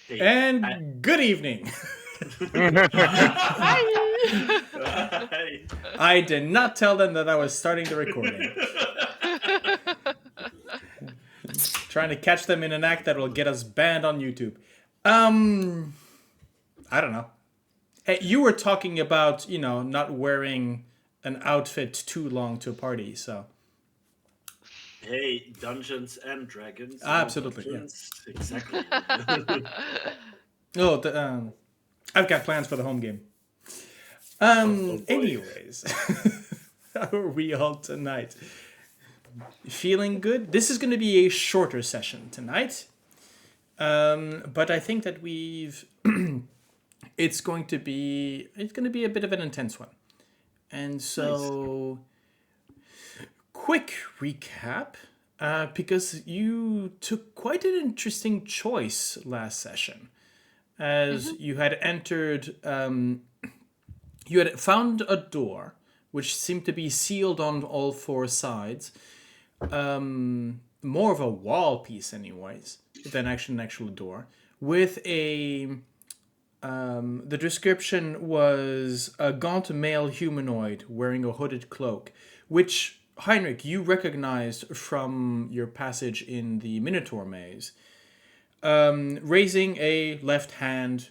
Hey, And good evening. Hi. I did not tell them that I was starting the recording. Trying to catch them in an act that will get us banned on YouTube. I don't know. Hey, you were talking about, not wearing an outfit too long to a party, so. Hey, Dungeons and Dragons. No Absolutely, yeah. dungeons. Exactly. Oh, I've got plans for the home game. Oh boy. Anyways. How are we all tonight? Feeling good? This is going to be a shorter session tonight. But I think that it's going to be a bit of an intense one. And so quick recap, because you took quite an interesting choice last session, as you had entered. You had found a door which seemed to be sealed on all four sides. More of a wall piece, anyways, than actually an actual door. With a. The description was a gaunt male humanoid wearing a hooded cloak, which, Heinrich, you recognized from your passage in the Minotaur maze. Raising a left hand,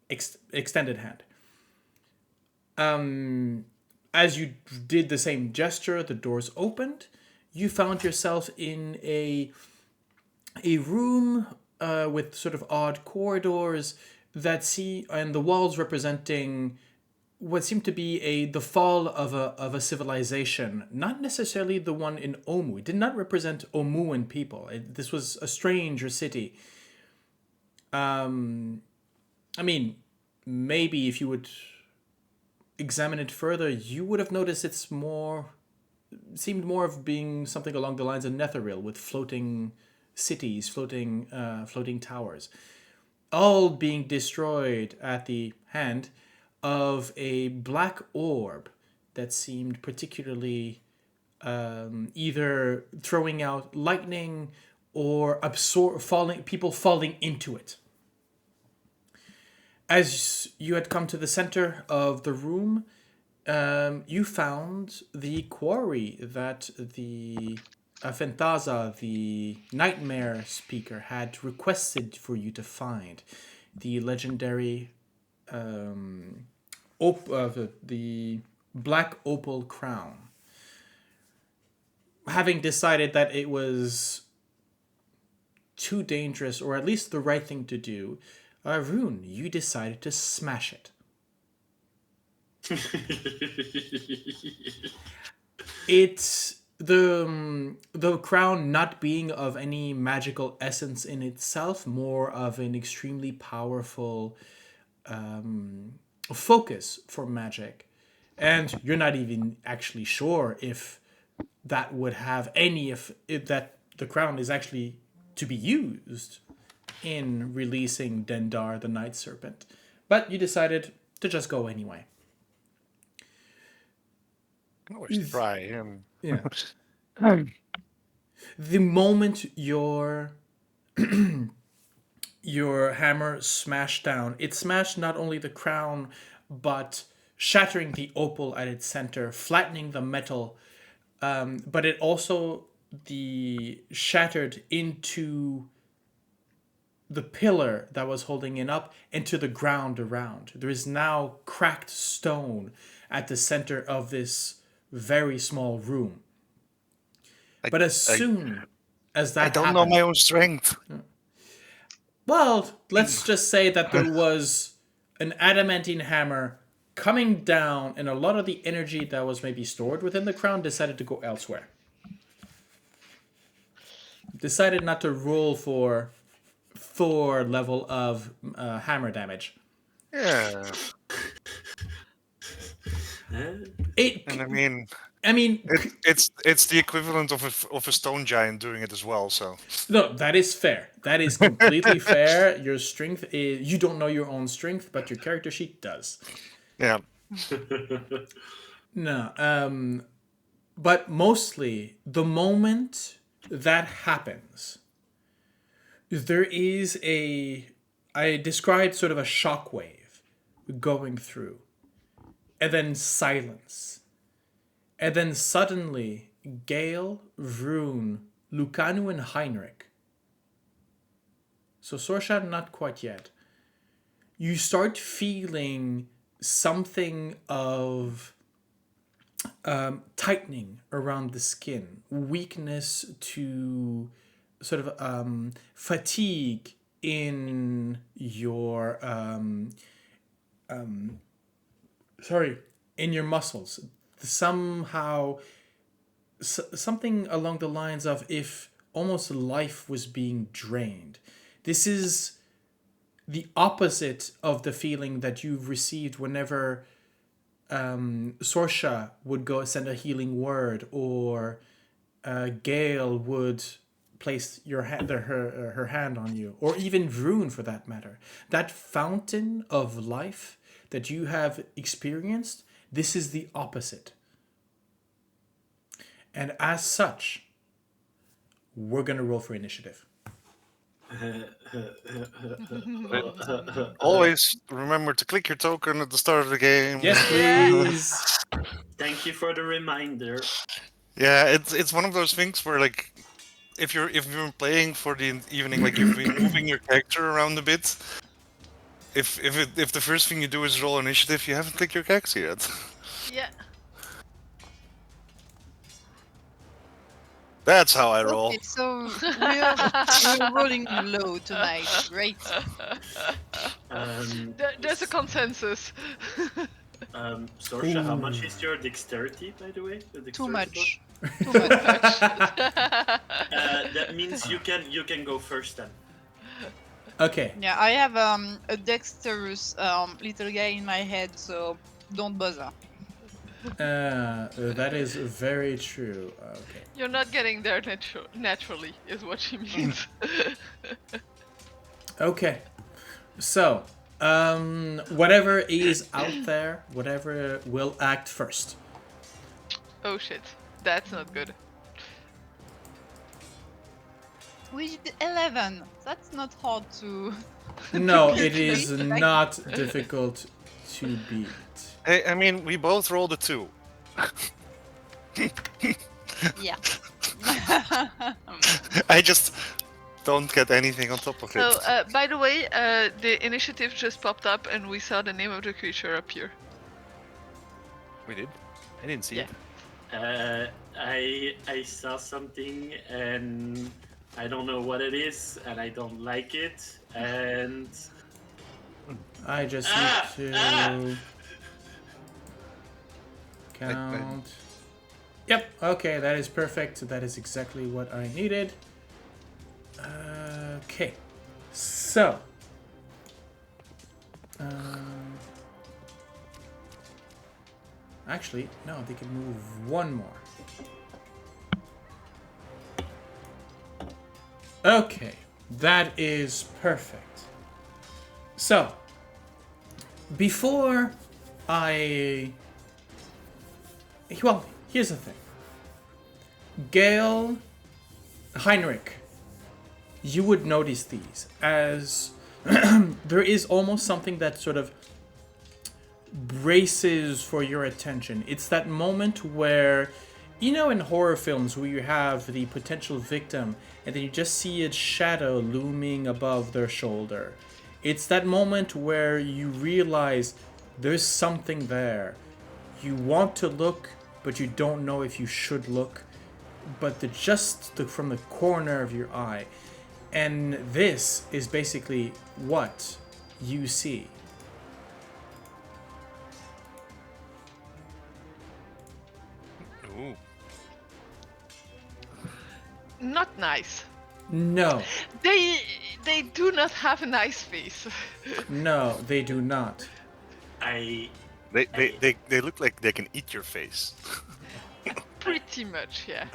extended hand. As you did the same gesture, the doors opened. You found yourself in a room with sort of odd corridors and the walls representing what seemed to be the fall of a civilization, not necessarily the one in Omu. It did not represent Omuan people. This was a stranger city. I mean, maybe if you would examine it further, you would have noticed seemed more of being something along the lines of Netheril, with floating cities, floating towers, all being destroyed at the hand of a black orb that seemed particularly either throwing out lightning or people falling into it. As you had come to the center of the room, you found the quarry that the Fentaza, the nightmare speaker, had requested for you to find. The legendary the black opal crown. Having decided that it was too dangerous, or at least the right thing to do, Vroon, you decided to smash it. It's the crown not being of any magical essence in itself, more of an extremely powerful focus for magic, and you're not even actually sure if that would have any if that the crown is actually to be used in releasing Dendar the Night Serpent, but you decided to just go anyway. Always try him. Yeah. The moment your hammer smashed down, it smashed not only the crown, but shattering the opal at its center, flattening the metal, but it also shattered into the pillar that was holding it up and to the ground around. There is now cracked stone at the center of this very small room. But as soon as that happened... I don't know my own strength. Well, let's just say that there was an adamantine hammer coming down, and a lot of the energy that was maybe stored within the crown decided to go elsewhere. Decided not to roll for Thor level of hammer damage. Yeah. And I mean, it's the equivalent of a stone giant doing it as well. So no, that is fair. That is completely fair. Your strength is, you don't know your own strength, but your character sheet does. Yeah. No. But mostly the moment that happens, there is a I described sort of a shockwave going through, and then silence. And then suddenly, Gale, Vroon, Lucanu, and Heinrich. So Sorsha, not quite yet. You start feeling something of tightening around the skin, weakness to sort of fatigue in your in your muscles. Somehow something along the lines of if almost life was being drained. This is the opposite of the feeling that you've received whenever Sorsha would go send a healing word, or Gale would place your her hand on you, or even Vroon for that matter. That fountain of life that you have experienced, this is the opposite. And as such, we're going to roll for initiative. Always remember to click your token at the start of the game. Yes, please. Thank you for the reminder. Yeah, it's one of those things where like if you're playing for the evening, like you've been moving your character around a bit. If the first thing you do is roll initiative, you haven't clicked your character yet. Yeah. That's how I roll. Okay, so we're rolling low tonight. Great. There's a consensus. Sorsha, how much is your dexterity, by the way? Too much. Too much. That means you can go first then. Okay. Yeah, I have a dexterous little guy in my head, so don't bother. That is very true. Okay. You're not getting there naturally, is what she means. Okay. So, whatever is out there, whatever will act first. Oh shit, that's not good. We did 11. That's not hard to. No, it is not difficult to beat. Hey, I mean, we both rolled a 2. Yeah. I just don't get anything on top of it. So, by the way, the initiative just popped up and we saw the name of the creature appear. We did. I didn't see Yeah. it. I saw something and I don't know what it is and I don't like it and I just need to count. Yep, okay, that is perfect. That is exactly what I needed. Okay, so actually, no, they can move one more. Okay, that is perfect. So, before well, here's the thing. Gale, Heinrich, you would notice these as there is almost something that sort of braces for your attention. It's that moment where, you know, in horror films where you have the potential victim and then you just see its shadow looming above their shoulder. It's that moment where you realize there's something there. You want to look, but you don't know if you should look. But from the corner of your eye. And this is basically what you see. Ooh. Not nice. No. They do not have a nice face. No, they do not. They look like they can eat your face. Pretty much, yeah.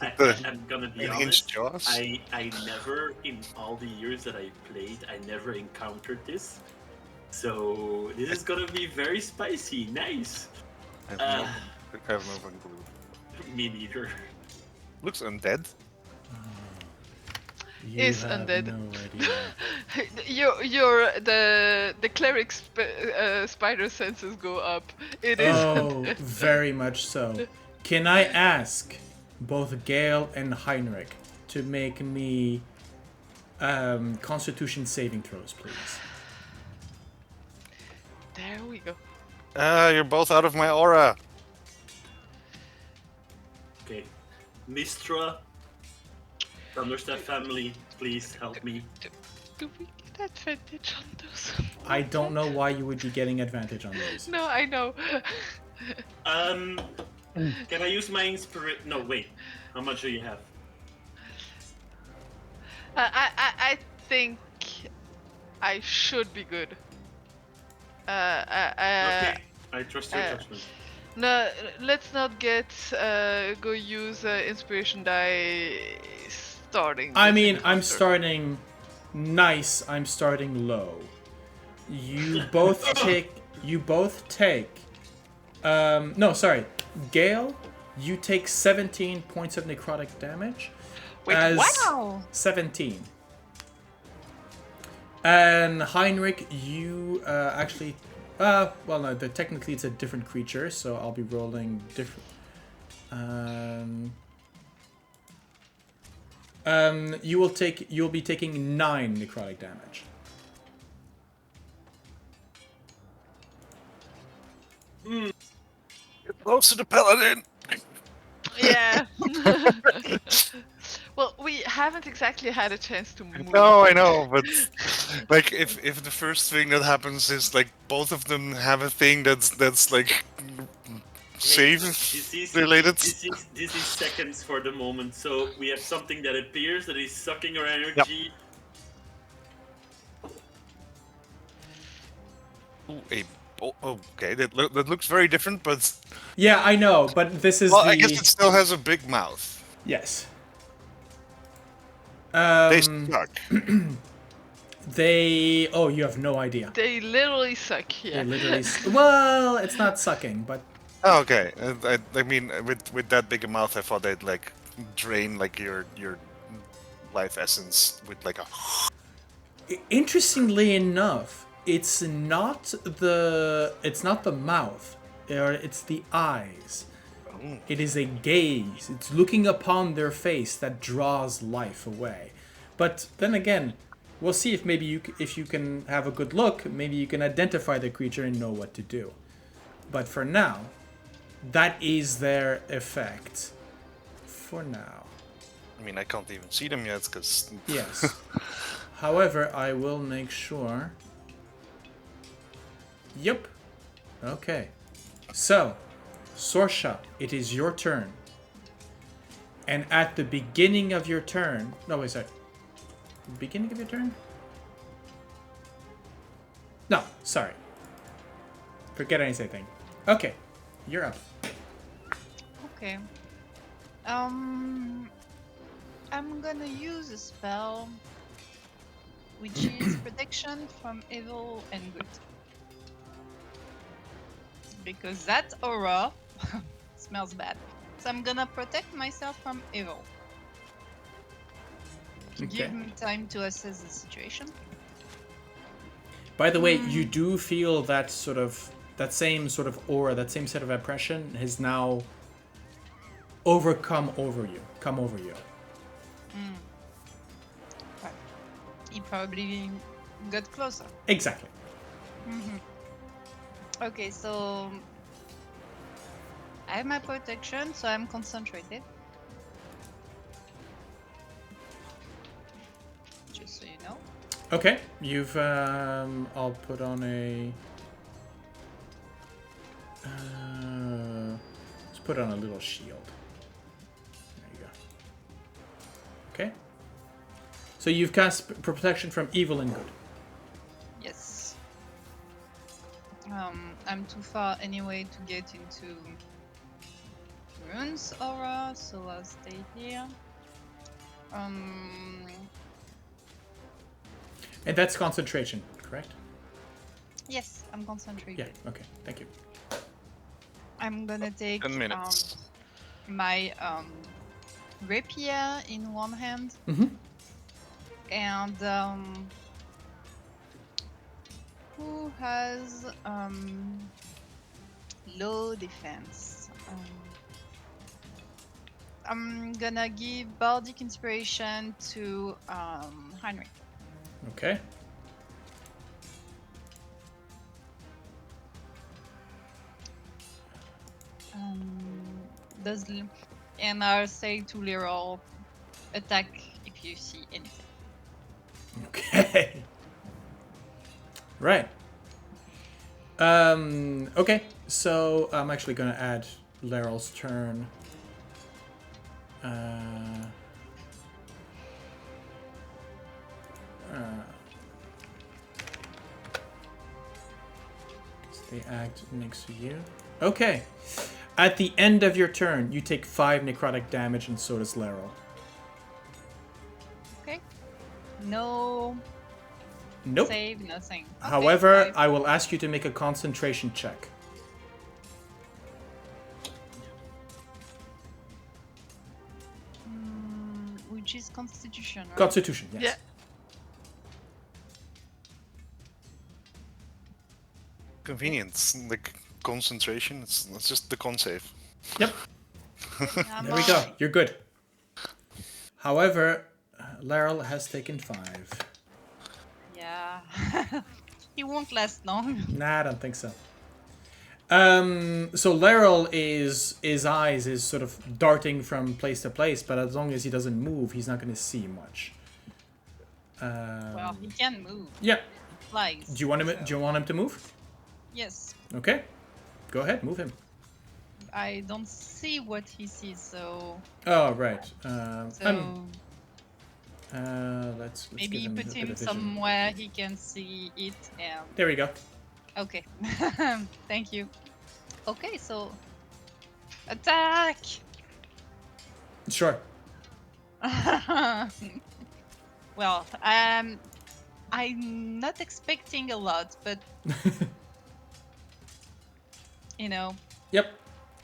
I'm gonna be An inch honest. jaws? I never, in all the years that I played, I never encountered this. So this is gonna be very spicy. Nice. I have no fucking clue. Me neither. Looks undead. You Is have undead. no idea. The cleric spider senses go up. It is. Oh, very much so. Can I ask both Gale and Heinrich to make me Constitution saving throws, please? There we go. You're both out of my aura. Okay. Mistra, Thunderstaff family, please help me. Do we get advantage on those? I don't know why you would be getting advantage on those. No, I know. Can I use my inspiration? No, wait. How much do you have? I think I should be good. Okay, I trust your judgment. No, let's not go use inspiration die starting. I this mean, I'm encounter. starting nice. I'm starting low. You both take. No, sorry. Gale, you take 17 points of necrotic damage. Wait, as what? Wow. 17. And Heinrich, you actually. Well, no, technically it's a different creature, so I'll be rolling different. You'll be taking 9 necrotic damage. Get close to the Paladin. Yeah. Well, we haven't exactly had a chance to move. No, I know, but like if the first thing that happens is like both of them have a thing that's like save related. This is seconds for the moment. So we have something that appears that is sucking our energy. Ooh, okay, that looks very different, but Yeah, I know, but this is I guess it still has a big mouth. Yes. They suck. Oh, you have no idea. They literally suck. Yeah. They literally. Well, it's not sucking, but Oh, okay. I mean, with that big a mouth, I thought they'd like drain like your life essence with like a. interestingly enough, it's not the mouth, or it's the eyes. It is a gaze. It's looking upon their face that draws life away. But then again, we'll see if maybe if you can have a good look, maybe you can identify the creature and know what to do. But for now, that is their effect. For now. I mean, I can't even see them yet because. Yes. However, I will make sure. Yep. Okay. So, Sorsha, it is your turn. And at the beginning of your turn... No, wait, sorry. Beginning of your turn? No, sorry. Forget anything. Okay, you're up. Okay. I'm gonna use a spell which is protection from evil and good. Because that aura smells bad. So I'm gonna protect myself from evil. To give me time to assess the situation. By the way, you do feel that same sort of aura, that same set of oppression has now come over you. Right. He probably got closer. Exactly. Okay, so I have my protection, so I'm concentrated. Just so you know. Okay, you've I'll put on a let's put on a little shield. There you go. Okay. So you've cast protection from evil and good. Yes. I'm too far anyway to get into Rune's aura, so I'll stay here. And that's concentration, correct? Yes, I'm concentrated. Yeah, okay, thank you. I'm gonna take 10 minutes. my rapier in one hand Mm-hmm. and Who has low defense? I'm gonna give Bardic Inspiration to Heinrich. Okay. And I'll say to Leroy, attack if you see anything. Okay. Right. Okay, so I'm actually gonna add Leryl's turn. They act next to you. Okay. At the end of your turn, you take 5 necrotic damage, and so does Leryl. Okay. No Nope. save, nothing. Okay, However, 5. I will ask you to make a concentration check. Which is Constitution, right? Constitution, yes. Yeah. Convenience, like concentration. It's just the con save. Yep. I'm There we go. alright. You're good. However, Laryl has taken 5. Yeah. He won't last long. Nah, I don't think so. So Laryl his eyes is sort of darting from place to place, but as long as he doesn't move, he's not going to see much. Well, he can move. Yeah. Flies. Do you want him? so- Do you want him to move? Yes. Okay. Go ahead, move him. I don't see what he sees, so Oh right. Let's maybe give him put a bit him of vision. somewhere he can see it. And There we go. okay, thank you. Okay, so attack. Sure. Well, I'm not expecting a lot, but you know. Yep.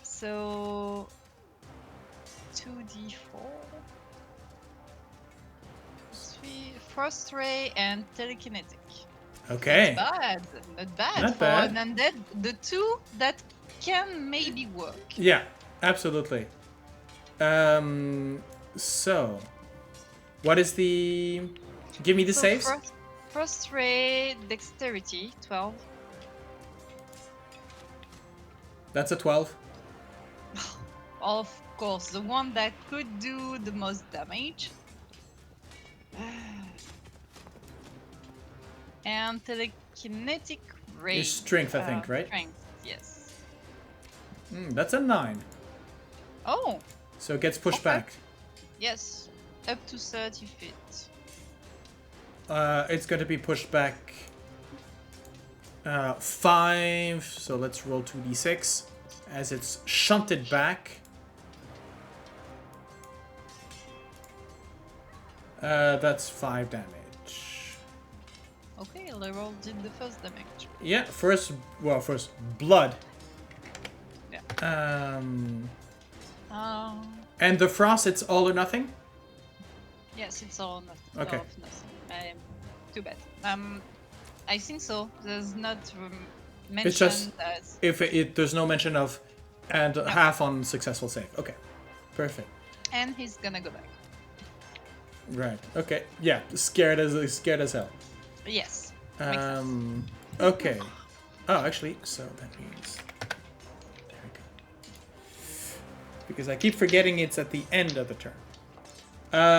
So 2d4, 3 Frost Ray and Telekinetic. Okay. Not bad, not bad Not for bad. an undead. The two that can maybe work. Yeah, absolutely. So, what is the? Give me the So saves. Frost Ray, Dexterity, 12. That's a 12. Of course, the one that could do the most damage. And Telekinetic Ray. Is strength, I think, right? Strength, yes. That's a 9. Oh, So it gets pushed Okay. back. yes. Up to 30 feet. It's going to be pushed back 5. So let's roll 2d6 as it's shunted back. That's 5 damage. Okay, Leroy did the first damage. Yeah, first blood. Yeah. And the frost, it's all or nothing. Yes, it's all nothing. Okay. All of nothing. Too bad. I think so. There's not mentioned It's just as if there's no mention of and half on successful save. Okay, perfect. and he's gonna go back. Right. Okay. Yeah. Scared as hell. Yes. Makes sense. Okay. Oh, actually, so that means there we go. Because I keep forgetting it's at the end of the turn.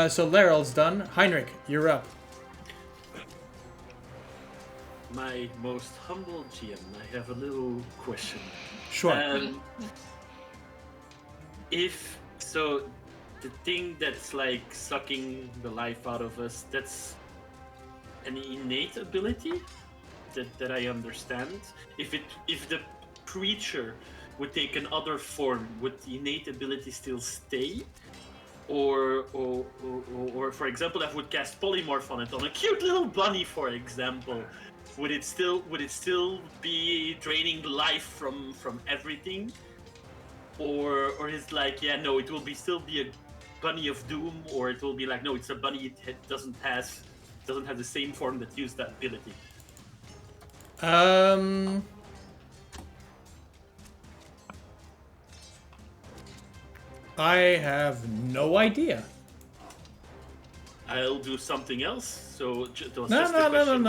So Leryl's done. Heinrich, you're up. My most humble GM, I have a little question. Sure. If so, the thing that's like sucking the life out of us, that's an innate ability that I understand. If the creature would take another form, would the innate ability still stay? Or for example, if I would cast polymorph on it, on a cute little bunny, for example, would it still be draining life from everything? Or is like, yeah, no, it will still be a bunny of doom, or it will be like, no, it's a bunny, it doesn't have the same form that used that ability. I have no idea. I'll do something else. So it was No. just a question.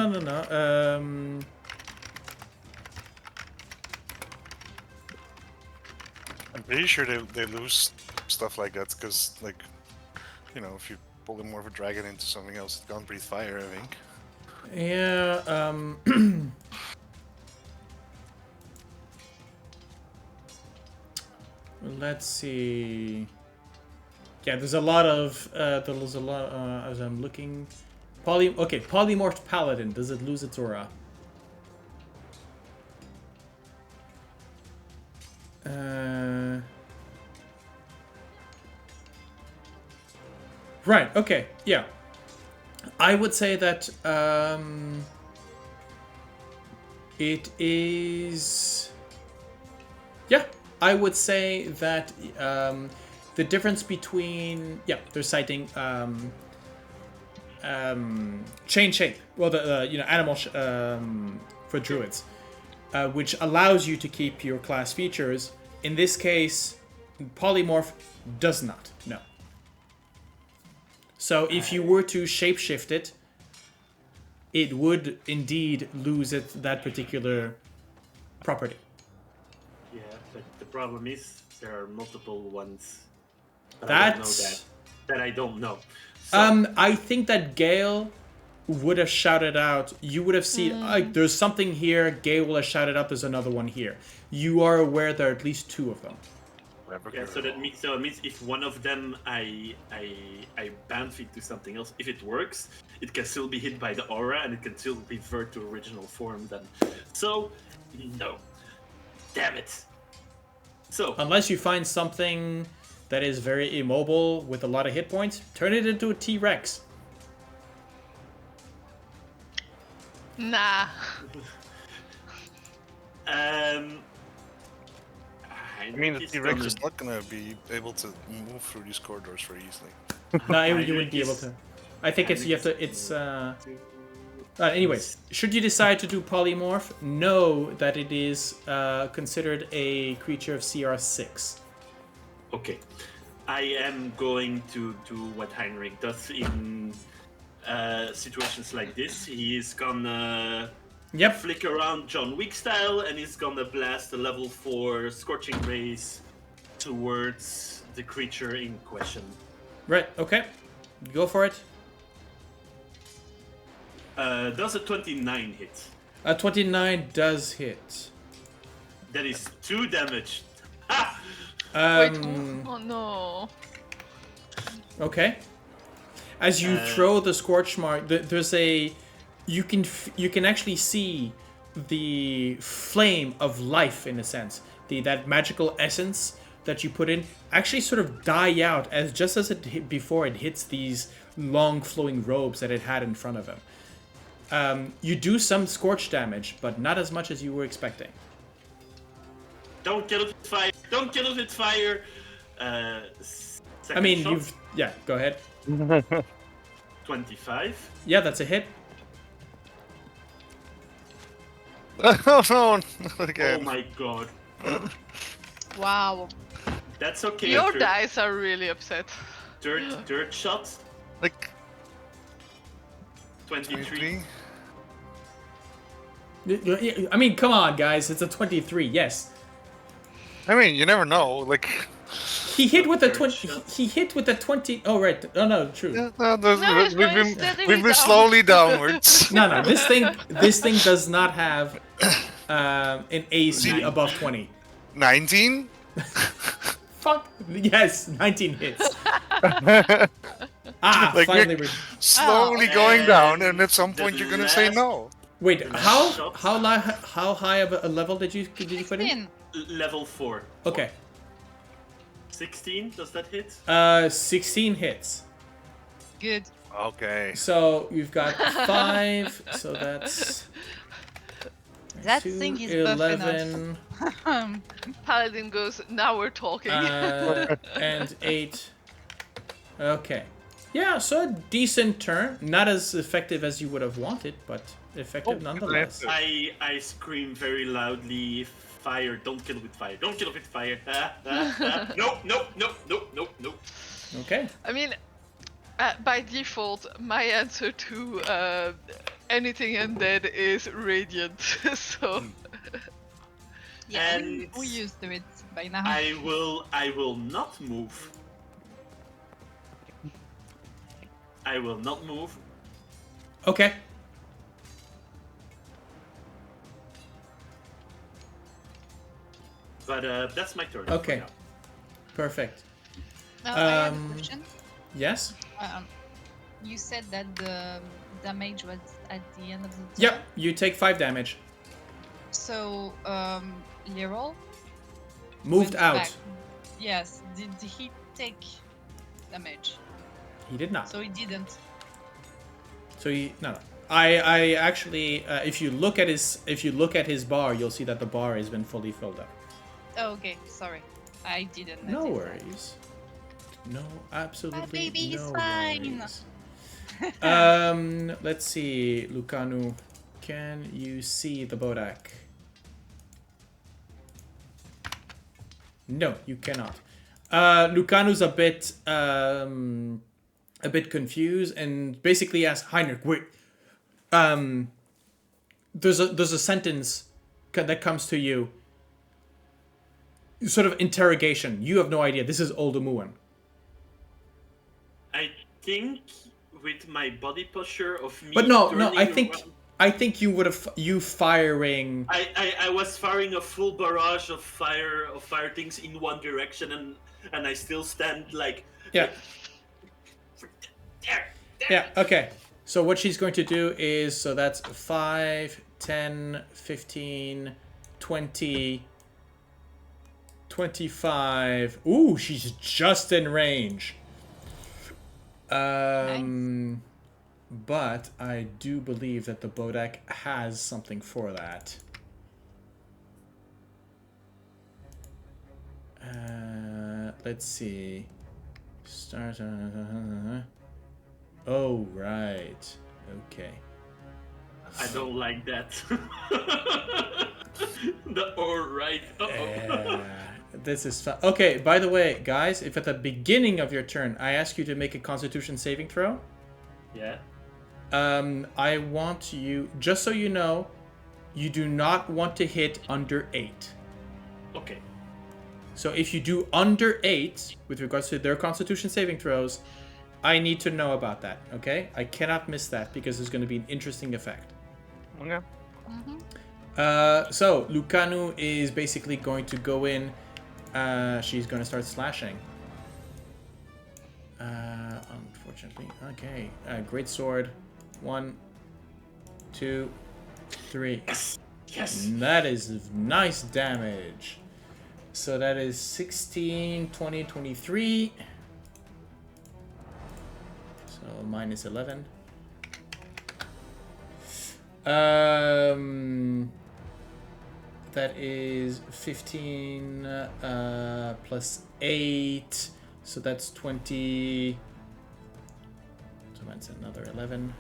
I'm pretty sure they lose stuff like that because, like, you know, if you pull more of a dragon into something else, it can't breathe fire, I think. Yeah, let's see. Yeah, there's a lot as I'm looking. Polymorphed Paladin, does it lose its aura? Right, okay, yeah. I would say that it is... Yeah, I would say that the difference between... Yeah, they're citing change shape. Well, the animal for druids, which allows you to keep your class features. In this case, polymorph does not. No. So if you were to shapeshift it, it would indeed lose that particular property. Yeah, but the problem is there are multiple ones. But I don't know that I don't know. So, I think that Gale would have shouted out. You would have seen, there's something here. Gale will have shouted out. There's another one here. You are aware there are at least two of them. yeah, so that means if one of them I bounce it to something else, if it works, it can still be hit by the aura and it can still revert to original form then. So no. Damn it. So Unless you find something that is very immobile with a lot of hit points, turn it into a T-Rex. Nah. I mean, the T-Rex is not gonna be able to move through these corridors very easily. No, you wouldn't be able to. I think anyways, should you decide to do polymorph, know that it is considered a creature of CR6. Okay. I am going to do what Heinrich does in situations like this. He is gonna flick around John Wick style and he's gonna blast a level 4 Scorching Rays towards the creature in question. Right, okay. Go for it. Does a 29 hit? A 29 does hit. That is 2 damage. Ha! Wait, oh no. Okay. As you throw the scorch mark, there's a... You can actually see the flame of life, in a sense. That magical essence that you put in actually sort of die out just as it hit before it hits these long flowing robes that it had in front of him. You do some scorch damage, but not as much as you were expecting. Don't kill it with fire! Don't kill it with fire! I mean, shot, Yeah, go ahead. 25. Yeah, that's a hit. Oh no! Not again. Oh my god. Wow. That's okay. Your dice are really upset. Dirt shot, Like 23. 23? I mean, come on, guys. It's a 23, yes. I mean, you never know. Like, He hit with a 20. He hit with a 20. Oh, right. Oh, no, true. it's we've going steadily been down. slowly downwards. No. This thing does not have an AC above 20. 19? Fuck. Yes, 19 hits. Like Finally. you're slowly going down, and at some point you're gonna say no. Wait, how high of a level did you put in? 16. Level 4. Okay. 16, does that hit? 16 hits. Good. Okay. So you've got 5. So that's That 2, thing is buff 11, Paladin goes, now we're talking. and 8. Okay. Yeah, so a decent turn. Not as effective as you would have wanted, but effective Oh, nonetheless. I scream very loudly, fire, don't kill with fire, don't kill with fire. Nope, nope, nope, nope, nope, nope. Okay. I mean, by default, my answer to anything undead is radiant. So Yeah, And we used to it by now. I will not move. I will not move. Okay. But that's my turn. Okay. For now. Perfect. Now, I have a Um, question. Yes? You said that the damage was at the end of the turn. Yep, you take 5 damage. So, Leroy Moved went out. back. Yes. Did he take damage? He did not. So he didn't. So he no. I actually if you look at his bar, you'll see that the bar has been fully filled up. Oh, okay. Sorry, I didn't. No notice worries. No, absolutely baby is no fine. worries. Let's see, Lucanu, can you see the Bodak? No, you cannot. Lucanu's a bit confused and basically asks Heinrich, wait, there's a sentence that comes to you, sort of interrogation. You have no idea. This is Oldomuan. I think with my body posture of me. But no, turning I think you would have firing. I was firing a full barrage of fire things in one direction, and I still stand like. Yeah. There. Yeah, okay. So what she's going to do is, so that's 5, 10, 15, 20, 25. Ooh, she's just in range. But I do believe that the Bodak has something for that. Let's see. Start. Oh, right. Okay. I don't like that. The alright. This is fun. Okay, by the way, guys, if at the beginning of your turn I ask you to make a Constitution saving throw, Yeah. I want you, just so you know, you do not want to hit under 8. Okay. So if you do under 8 with regards to their Constitution saving throws, I need to know about that, okay? I cannot miss that because there's going to be an interesting effect. Okay. So Lucanu is basically going to go in. She's going to start slashing. Unfortunately. Okay. Great sword. 1, 2, 3. Yes. That is nice damage. So that is 16, 20, 23. So minus 11. That is 15 plus 8. So that's 20. So that's another 11.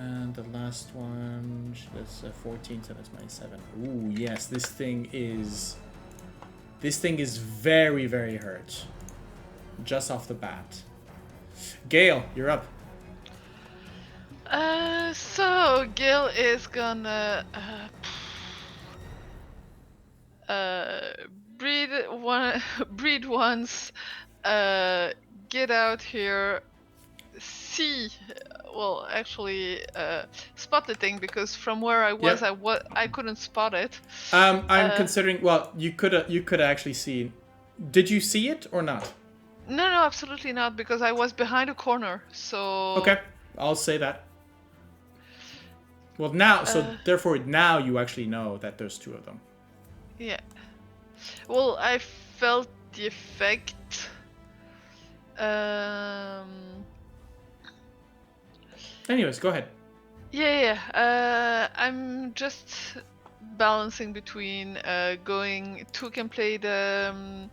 And the last one, that's 14, so that's minus 7. Ooh, yes, this thing is very, very hurt. Just off the bat. Gale, you're up. So Gale is gonna breed once, get out here, see. Well, actually, spot the thing because from where I was, Yep. I couldn't spot it. I'm considering. Well, you could actually see. Did you see it or not? No, absolutely not because I was behind a corner. So Okay, I'll say that. Well, now, so therefore, now you actually know that there's 2 of them. Yeah. Well, I felt the effect. Anyways, go ahead. Yeah. I'm just balancing between going. Two can play the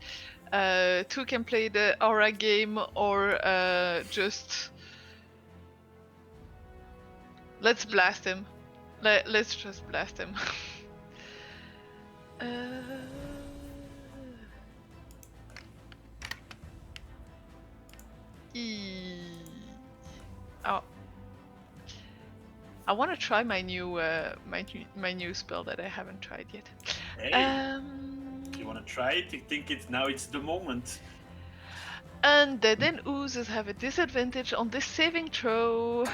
Two can play the aura game, or just let's blast him. Let's just blast him. Oh, I want to try my new my new spell that I haven't tried yet. Hey, you want to try it? You think it's the moment? Undead and oozes have a disadvantage on this saving throw.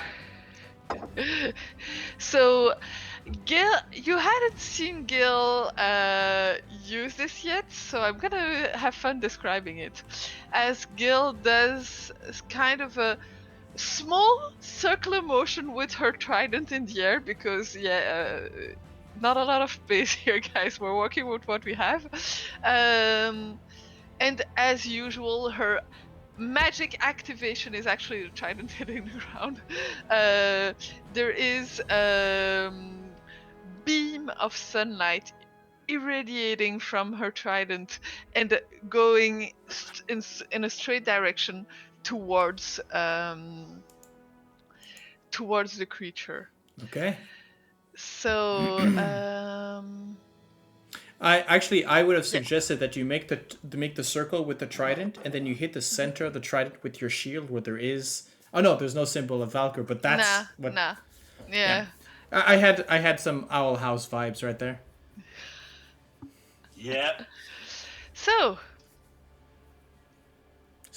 So, Gale, you hadn't seen Gale use this yet, so I'm gonna have fun describing it. As Gale does kind of a small circular motion with her trident in the air, because, not a lot of space here, guys. We're working with what we have. And as usual, her magic activation is actually the trident hitting the ground. There is a beam of sunlight irradiating from her trident and going in a straight direction towards the creature. Okay. So I would have suggested that you make the circle with the trident, and then you hit the center of the trident with your shield where there is. Oh no, there's no symbol of Valkyr, but that's what. Nah. Yeah. I had some Owl House vibes right there. Yeah. So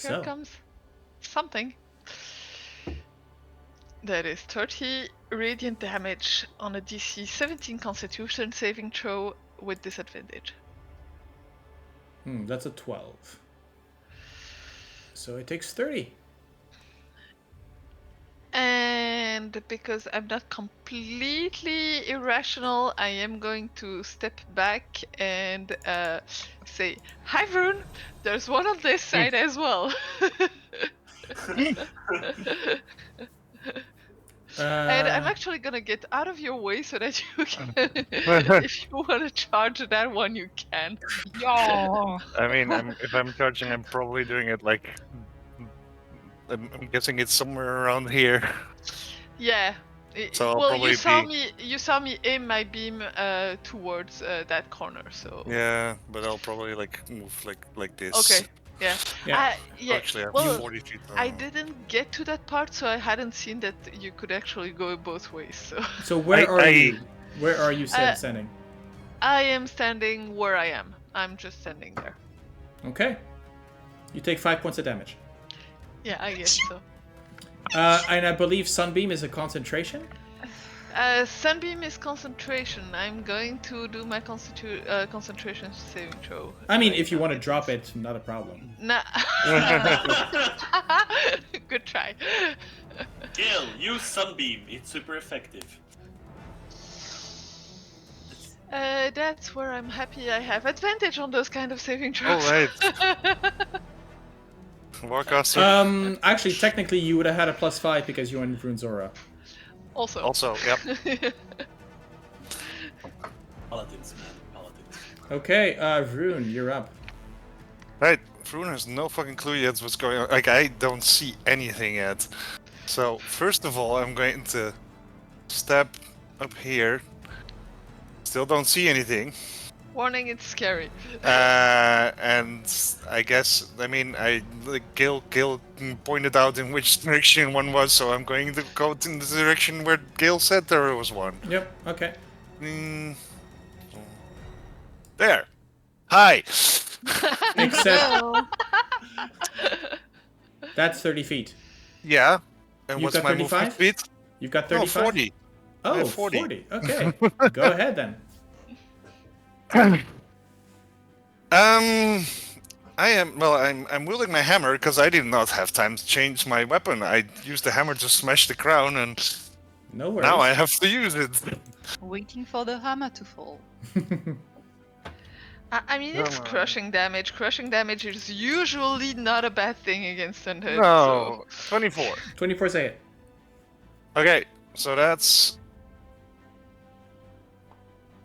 here comes something. That is 30 radiant damage on a DC 17 Constitution saving throw with disadvantage. That's a 12. So it takes 30. And because I'm not completely irrational, I am going to step back and say, "Hi, Vroon. There's one on this side as well." And I'm actually gonna get out of your way so that you can, if you want to charge that one, you can. Yeah. I mean, if I'm charging, I'm probably doing it like. I'm guessing it's somewhere around here. Yeah. So I'll well, probably you saw me aim my beam towards that corner, so. Yeah, but I'll probably like move like this. Okay. Yeah. Yeah. Actually, I'm well, 40 feet now. I didn't get to that part, so I hadn't seen that you could actually go both ways. So where are you? Where are you standing? I am standing where I am. I'm just standing there. Okay. You take 5 points of damage. Yeah, I guess so. And I believe Sunbeam is a concentration? Sunbeam is concentration. I'm going to do my concentration saving throw. I mean, if you want to drop it, not a problem. Nah. Good try. Gale, use Sunbeam. It's super effective. That's where I'm happy I have advantage on those kind of saving throws. Oh, right. Warcaster. Actually, technically, you would have had a +5 because you're in Vroon's aura. Also, yep. Paladins, man. Paladins. Okay, Vroon, you're up. Right, Vroon has no fucking clue yet what's going on. Like, I don't see anything yet. So, first of all, I'm going to step up here. Still don't see anything. Warning, it's scary. And I guess, I mean, Gale pointed out in which direction one was, so I'm going to go in the direction where Gale said there was one. Yep, okay. There. Hi. Except that's 30 feet. Yeah. And You've what's got my 35? movement speed? You've got No, 35? 40. I Oh, have 40. 40. Okay. Go ahead then. I'm wielding my hammer because I did not have time to change my weapon. I used the hammer to smash the crown, and No worries. now I have to use it. Waiting for the hammer to fall. I mean, it's Come on. crushing damage. Crushing damage is usually not a bad thing against undead. No, 24. 24 say it. Okay, so that's.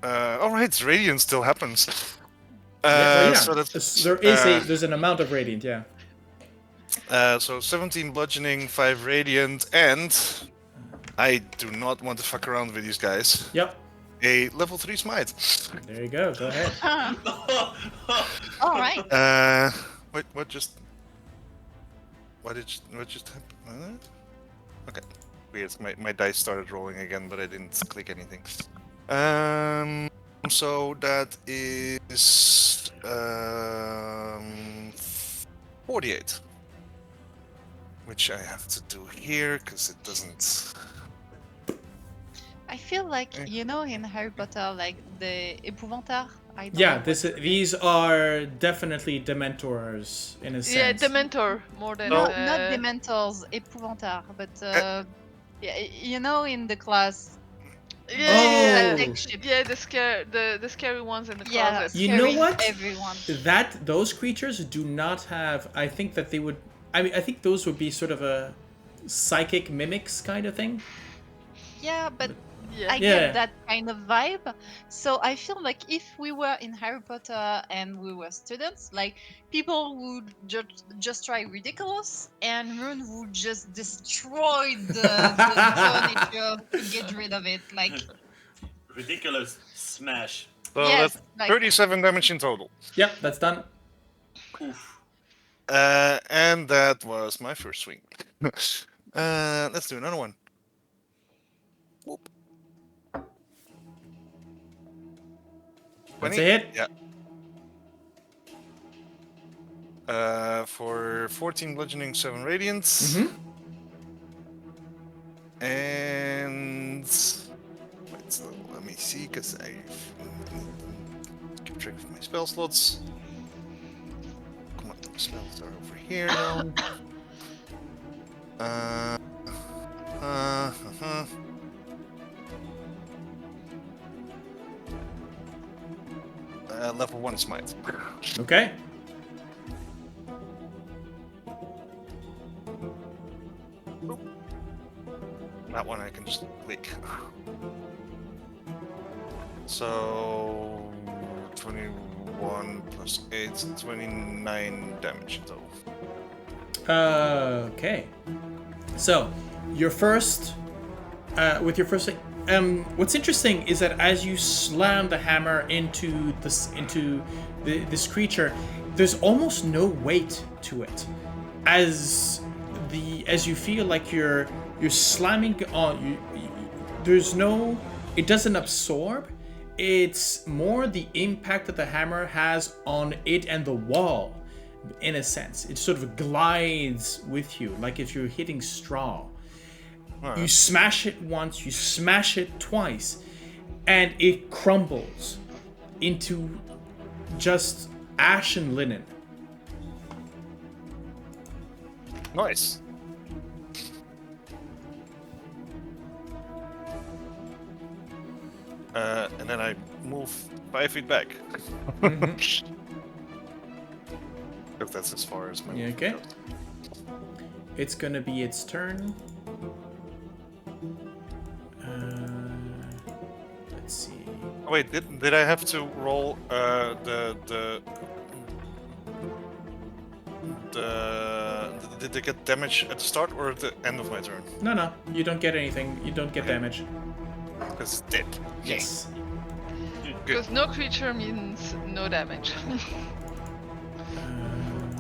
Alright, radiant still happens. So that's there's an amount of radiant, yeah. so 17 bludgeoning, 5 radiant, and I do not want to fuck around with these guys. Yep. A level 3 smite. There you go. Go ahead. All right. What just happened? Okay, weird. My dice started rolling again, but I didn't click anything. So that is 48, which I have to do here because it doesn't. I feel like in Harry Potter, like the épouvantards. I don't Yeah, know these are definitely Dementors in a sense. Yeah, Dementor more than. not Dementors, épouvantards, but in the class. Yeah, Oh. yeah, the scary ones in the Yeah, closet. You know scaring what? Everyone. Those creatures do not have. I think that they would. I mean, I think those would be sort of a psychic mimics kind of thing. Yeah, but Yeah. I get that kind of vibe. So I feel like if we were in Harry Potter and we were students, like people would just try ridiculous, and Rune would just destroy the furniture to get rid of it. Like Ridiculous smash. So Yes, that's like- 37 damage in total. Yep, that's done. Oof. And that was my first swing. Let's do another one. Whoop. That's a hit. Yeah. For 14 bludgeoning, 7 radiance. Mm-hmm. And wait, so let me see, because I keep track of my spell slots. Come on, the spells are over here now. Level 1 smite. Okay. That one I can just click. So 21 plus 8, 29 damage in total. Okay. So, your first, with your first, what's interesting is that as you slam the hammer into this creature, there's almost no weight to it, as you feel like you're slamming on. It doesn't absorb. It's more the impact that the hammer has on it and the wall. In a sense, it sort of glides with you, like if you're hitting straw. You smash it once, you smash it twice, and it crumbles into just ash and linen. Nice. And then I move 5 feet back. Mm-hmm. If that's as far as my Yeah, movement okay. goes. It's gonna be its turn. Let's see. Oh, wait, did I have to roll did they get damage at the start or at the end of my turn? No, you don't get anything. You don't get damage. Because it's dead. Yes. Because no creature means no damage.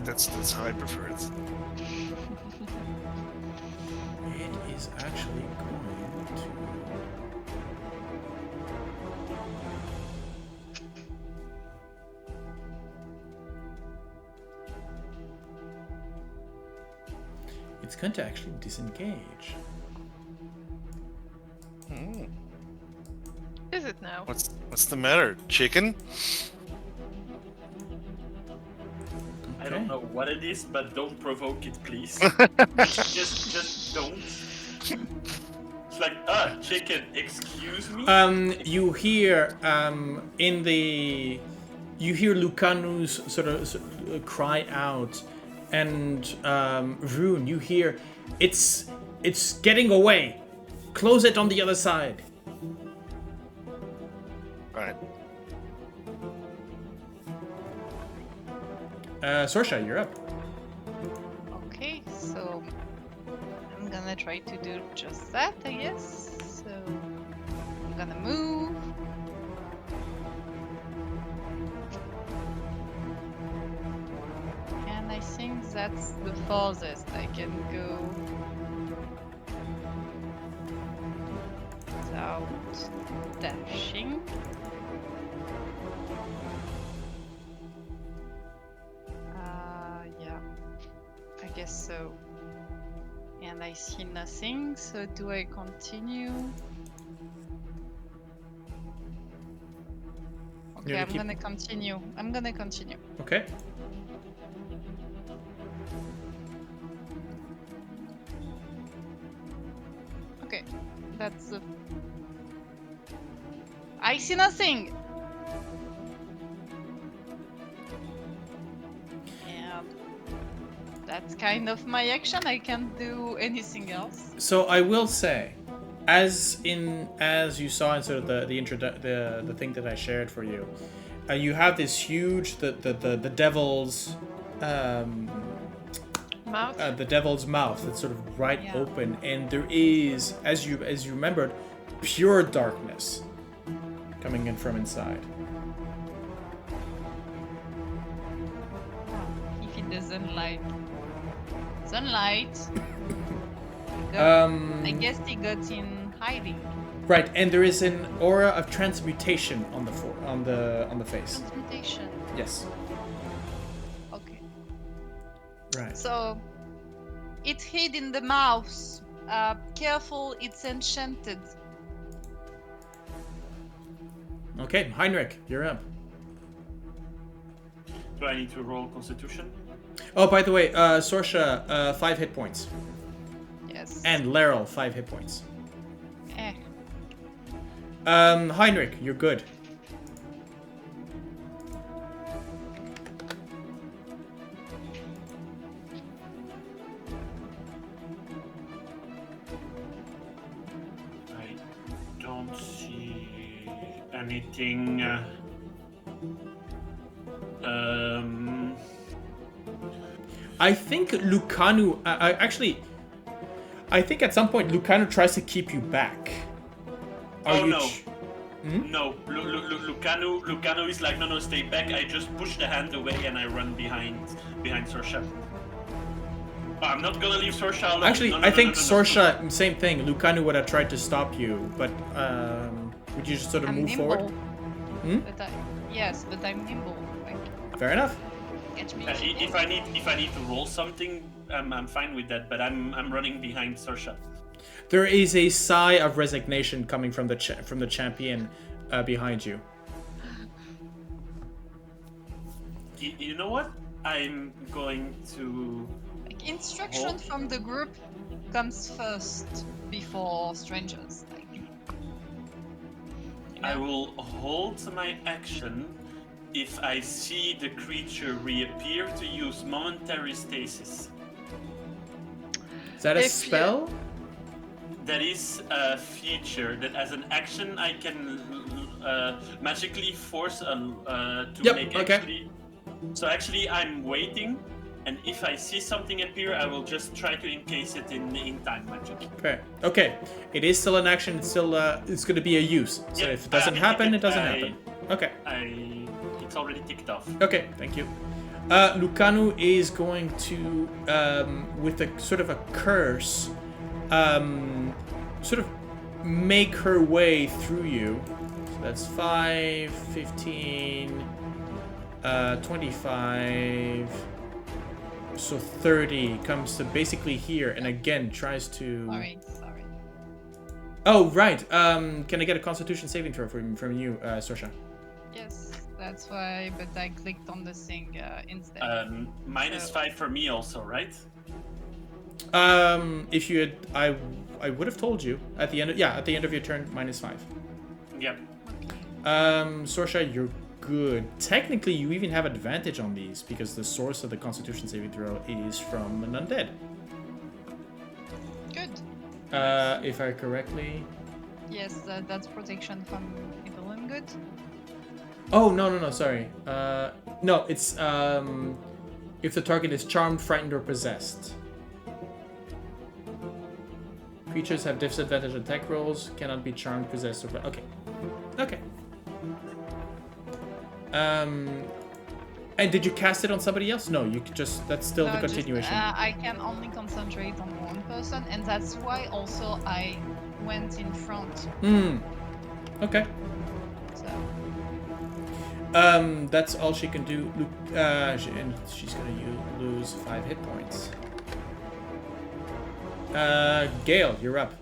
That's how I prefer it. It is actually going to. It's going to actually disengage. Is it now? What's the matter, chicken? I don't know what it is, but don't provoke it, please. just don't. It's like, chicken, excuse me? You hear you hear Lucanus sort of cry out, and Vroon, you hear it's getting away. Close it on the other side. Alright. Sorsha, you're up. Okay, so I'm gonna try to do just that, I guess. So I'm gonna move. And I think that's the farthest I can go without dashing. Yeah, I guess so. And I see nothing, so do I continue? Okay, gonna I'm keep- gonna continue. I'm gonna continue. Okay. Okay, that's the. I see nothing! And that's kind of my action. I can't do anything else. So I will say, as you saw in sort of the thing that I shared for you, you have this huge the devil's Mouth. the devil's mouth that's sort of right Yeah. open, and there is, as you remembered, pure darkness coming in from inside. If it doesn't like sunlight, I guess he got in hiding. Right, and there is an aura of transmutation on the face. Transmutation. Yes. Okay. Right. So it hid in the mouth. Careful, it's enchanted. Okay, Heinrich, you're up. Do I need to roll Constitution? Oh, by the way, Sorsha, 5 hit points. Yes. And Laryl, 5 hit points. Eh. Heinrich, you're good. I don't see anything. I think Lucanu. I think at some point Lucanu tries to keep you back. Oh, no. ch- No, Lucano is like, no, stay back. I just push the hand away and I run behind Sorsha. Oh, I'm not gonna leave Sorsha alone. Actually, No, I think no. Sorsha, same thing. Lucanu would have tried to stop you, but would you just sort of I'm move nimble. forward? Hmm? Yes, but I'm nimble. Like, Fair enough. catch me. If I need to roll something, I'm fine with that. But I'm running behind Sorsha. There is a sigh of resignation coming from the champion behind you. You know what? I'm going to. Like, instruction from the group comes first before strangers. Like, I will hold my action if I see the creature reappear to use momentary stasis. Is that a If you- spell? That is a feature that, as an action, I can magically force to Yep, make. okay. Actually, I'm waiting, and if I see something appear, I will just try to encase it in time magic. Fair. Okay. It is still an action. It's still it's going to be a use. So Yep, if it doesn't happen, it doesn't happen. Okay. It's already ticked off. Okay. Thank you. Lucanu is going to, with a sort of a curse, sort of make her way through you. So that's 5, 15, 25. So 30 comes to basically here, and again tries to. sorry. Oh right. Can I get a Constitution saving throw from you, Sorsha? Yes, that's why. But I clicked on the thing instead. -5 for me also, right? If you had, I would have told you at the end. At the end of your turn, -5. Yep. Sorsha, you're good. Technically, you even have advantage on these because the source of the Constitution saving throw is from an undead. Good. If I correctly. Yes, that's protection from evil and good. Oh no, sorry. No, it's If the target is charmed, frightened, or possessed. Creatures have disadvantage attack rolls, cannot be charmed, possessed, or... Okay. Okay. And did you cast it on somebody else? No, you just... That's still the continuation. I can only concentrate on one person, and that's why also I went in front. Okay. So. That's all she can do. And she's gonna lose 5 hit points. Gale, you're up.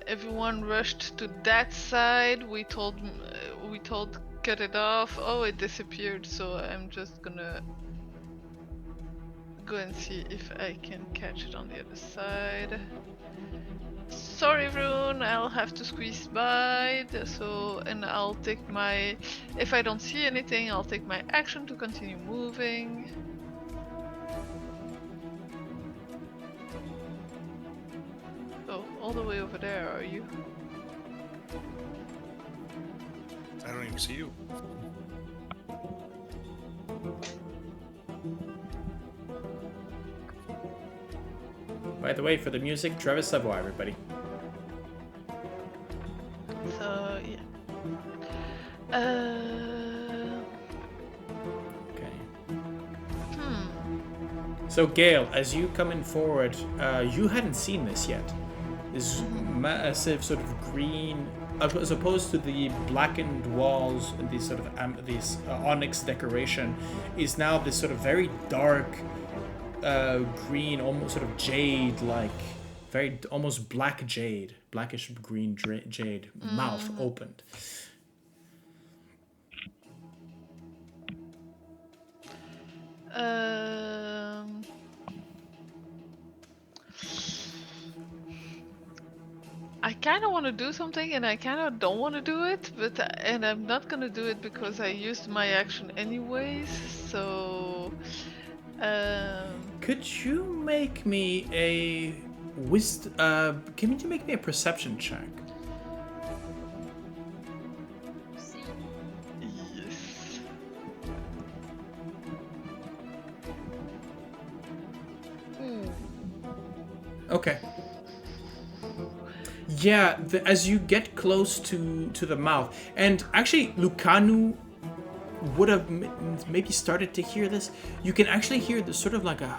Everyone rushed to that side. We told cut it off. Oh, it disappeared. So I'm just gonna go and see if I can catch it on the other side. Sorry, Vroon, I'll have to squeeze by. And I'll take my. If I don't see anything, I'll take my action to continue moving. Oh, all the way over there, are you? I don't even see you. By the way, for the music, Travis Savoy, everybody. So, yeah. Okay. So, Gale, as you come in forward, you hadn't seen this yet. This massive sort of green, as opposed to the blackened walls and these sort of onyx decoration, is now this sort of very dark green, almost sort of jade-like, very almost black jade, blackish green jade, mouth opened. I kind of want to do something and I kind of don't want to do it, and I'm not gonna do it because I used my action anyways. So, could you make me a can you make me a perception check? Yes. Okay. Yeah, as you get close to the mouth, and actually Lucanu would have maybe started to hear this. You can actually hear the sort of like a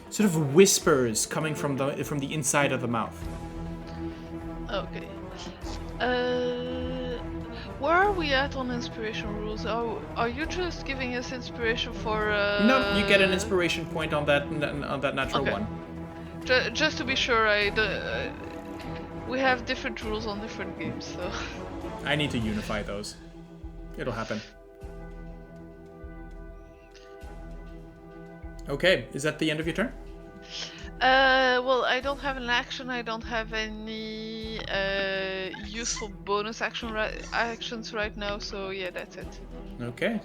sort of whispers coming from the inside of the mouth. Okay. Where are we at on inspiration rules? Are you just giving us inspiration for? No, you get an inspiration point on that natural one. Just to be sure, we have different rules on different games, so. I need to unify those. It'll happen. Okay, is that the end of your turn? Well, I don't have an action. I don't have any useful bonus actions right now. So yeah, that's it. Okay.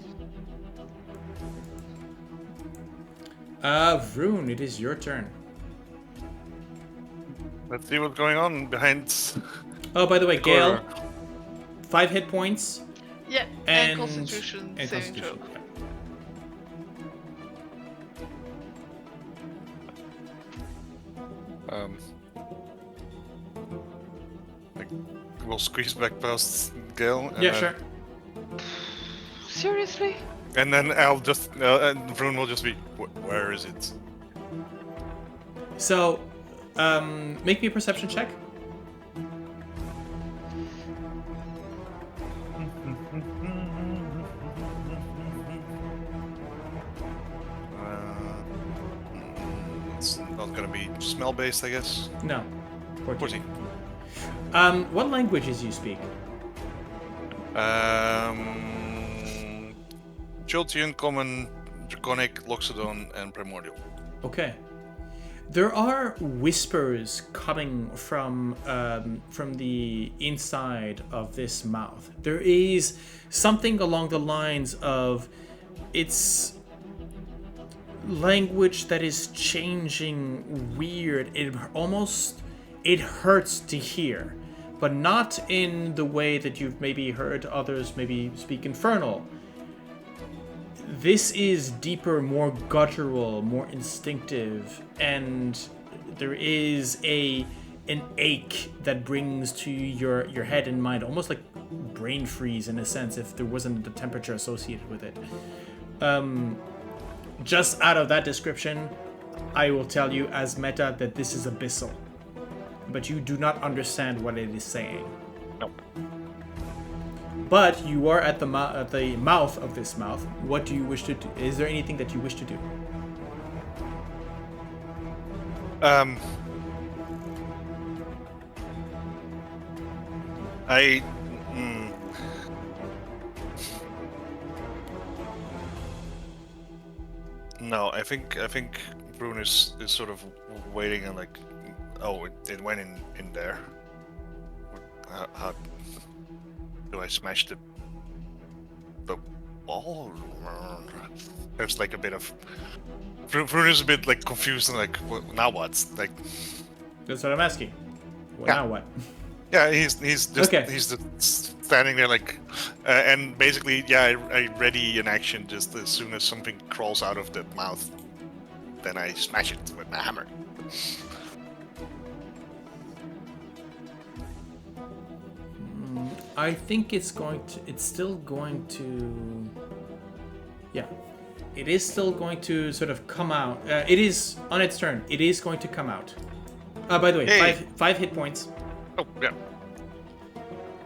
Vroon, it is your turn. Let's see what's going on behind. Oh, by the way, Gale, 5 hit points. Yeah, and Constitution saving throw. We'll squeeze back past Gale. Yeah, sure. Seriously? And then I'll just, and Vroon will just be, where is it? So, make me a perception check. It's not gonna be smell-based, I guess. No. 14. What languages do you speak? Jolteon, Common, Draconic, Luxodon, and Primordial. Okay. There are whispers coming from the inside of this mouth. There is something along the lines of it's language that is changing weird. It hurts to hear, but not in the way that you've maybe heard others maybe speak Infernal. This is deeper, more guttural, more instinctive, and there is an ache that brings to your head and mind, almost like brain freeze in a sense, if there wasn't the temperature associated with it. Just out of that description, I will tell you as meta that this is abyssal, but you do not understand what it is saying. Nope. But you are at the mouth of this mouth. What do you wish to do? Is there anything that you wish to do? No, I think Vroon is sort of waiting and like, oh, it went in there. How do I smash the wall? There's like a bit of Vroon is a bit like confused and like, now what? Like, That's what I'm asking. Well, Yeah. Now what? yeah, he's just Okay. he's just standing there like, and basically, yeah, I ready an action just as soon as something crawls out of the mouth, then I smash it with my hammer. I think it's still going to... Yeah. It is still going to sort of come out. It is, on its turn, it is going to come out. By the way, Hey. five hit points. Oh yeah.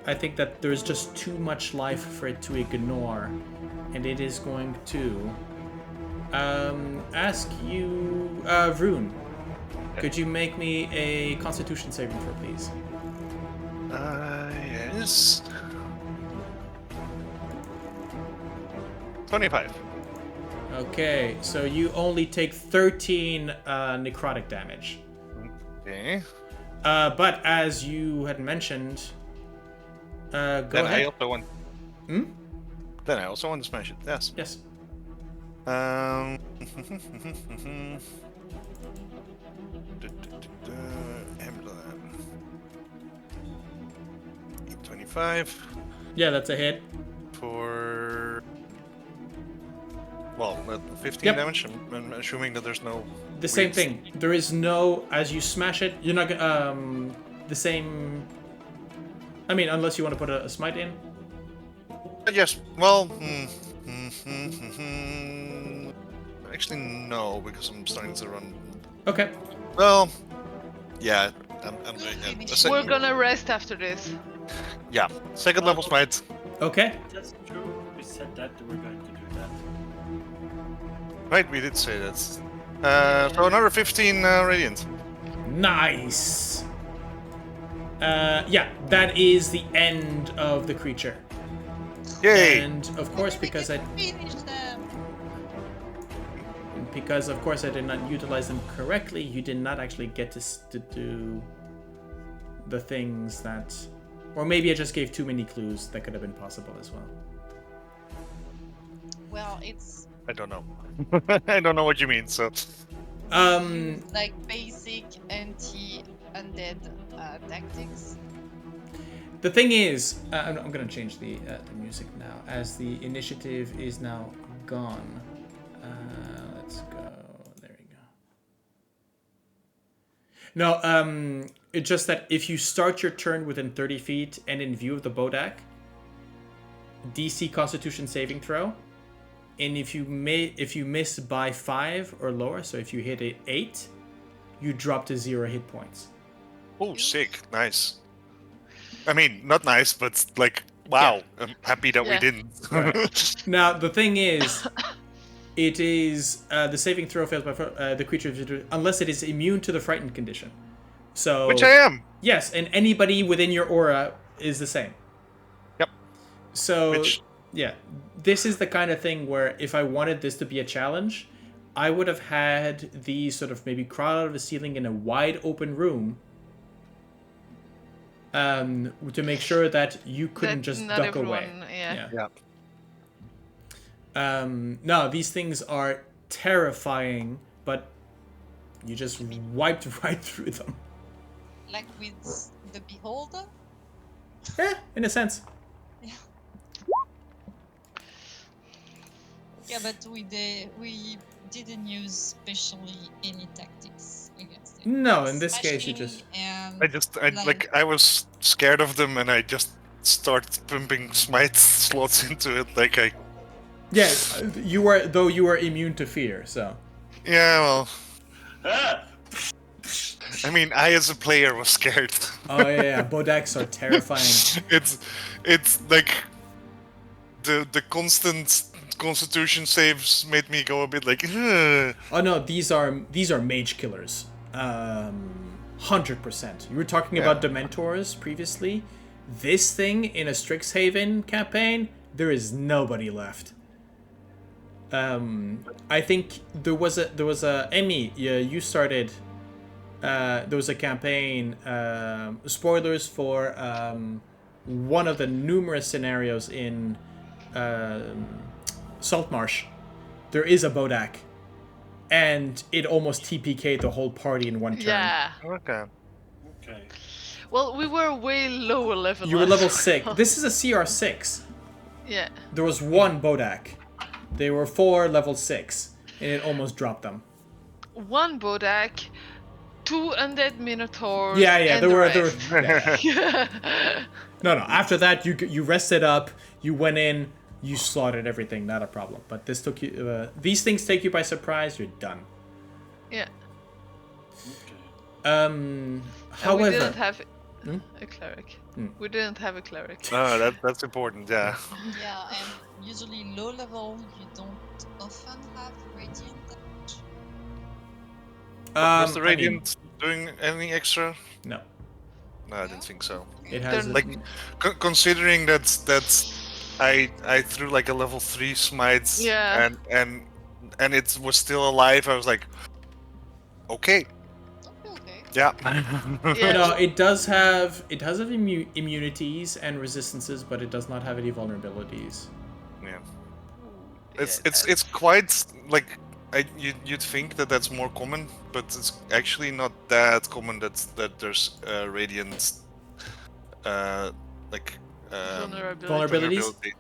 I think that there's just too much life for it to ignore. And it is going to... ask you... Vroon. Could you make me a Constitution saving throw, please? Yes. 25. Okay, so you only take 13 necrotic damage. Okay. But as you had mentioned, go Then I ahead. also want. Hmm? Then I also want to smash it. Yes. Yes. Emblem. 25 Yeah, that's a hit. for. Well, 15 Yep. damage. I'm assuming that there's no. The same weird- thing. There is no, as you smash it, you're not gonna, the same... I mean, unless you want to put a smite in. Yes. Well. Actually, no, because I'm starting to run. Okay. Well. Yeah. I'm We're gonna rest after this. Yeah. Second level smite. Okay. That's true. We said that we're going to do that. Right, we did say that. So another 15 radiant. Nice. Yeah, that is the end of the creature. Yay! And of course, because I Finish them. did not utilize them correctly, you did not actually get to do the things that, or maybe I just gave too many clues that could have been possible as well. Well, it's I don't know. I don't know what you mean. So like basic anti-undead tactics. The thing is, I'm gonna change the music now, as the initiative is now gone. Let's go. There we go. No, it's just that if you start your turn within 30 feet and in view of the Bodak, DC Constitution saving throw, and if you miss by 5 or lower, so if you hit a 8, you drop to 0 hit points. oh, sick, nice. I mean, not nice, but like, wow. I'm happy that we Yeah. didn't. Now the thing is, it is the saving throw fails by the creature unless it is immune to the frightened condition. So Which I am. yes, and anybody within your aura is the same. Yep. So Which- yeah, this is the kind of thing where if I wanted this to be a challenge, I would have had these sort of maybe crawl out of the ceiling in a wide open room. To make sure that you couldn't That just not duck everyone- away. yeah. Yeah. No, these things are terrifying, but you just wiped right through them. Like with the beholder. In a sense. Yeah, but we didn't use specially any tactics against him. No, Like in this case, you smashing just. and I was scared of them, and I just started pumping smite slots into it. Like Yeah, you were immune to fear, so. yeah, well, Ah! I mean, I as a player was scared. Oh yeah, Bodaks are terrifying. it's like the constant Constitution saves made me go a bit like. Ugh. Oh no, these are mage killers. 100%. You were talking about Dementors previously. This thing in a Strixhaven campaign, there is nobody left. I think there was a Emmy. Yeah, you started. There was a campaign. Spoilers for one of the numerous scenarios in Saltmarsh. There is a Bodak, and it almost TPK'd the whole party in one turn. Yeah. Okay. Okay. Well, we were way lower level. You were last level time. 6. This is a CR6. Yeah. There was one Bodak. They were 4 level 6, and it almost dropped them. One Bodak, 2 undead Minotaurs. Yeah, and there the were. rest. No. After that, you rested up. You went in. You slaughtered everything. Not a problem. But this took you. These things take you by surprise. You're done. Yeah. However, And we didn't have Hmm? a cleric. We didn't have a cleric. Oh, that's important. Yeah. yeah, and usually low level you don't often have radiant damage. Was the I mean, Radiant doing any extra? no. No, I didn't think so. It has They're Like, considering that I threw like a level 3 smite, Yeah. and it was still alive. I was like, okay, Okay. yeah. Yeah. No, it does have immunities and resistances, but it does not have any vulnerabilities. Yeah. Yeah, It's quite like you'd think that that's more common, but it's actually not that common that there's radiant like vulnerability. Vulnerabilities? vulnerability.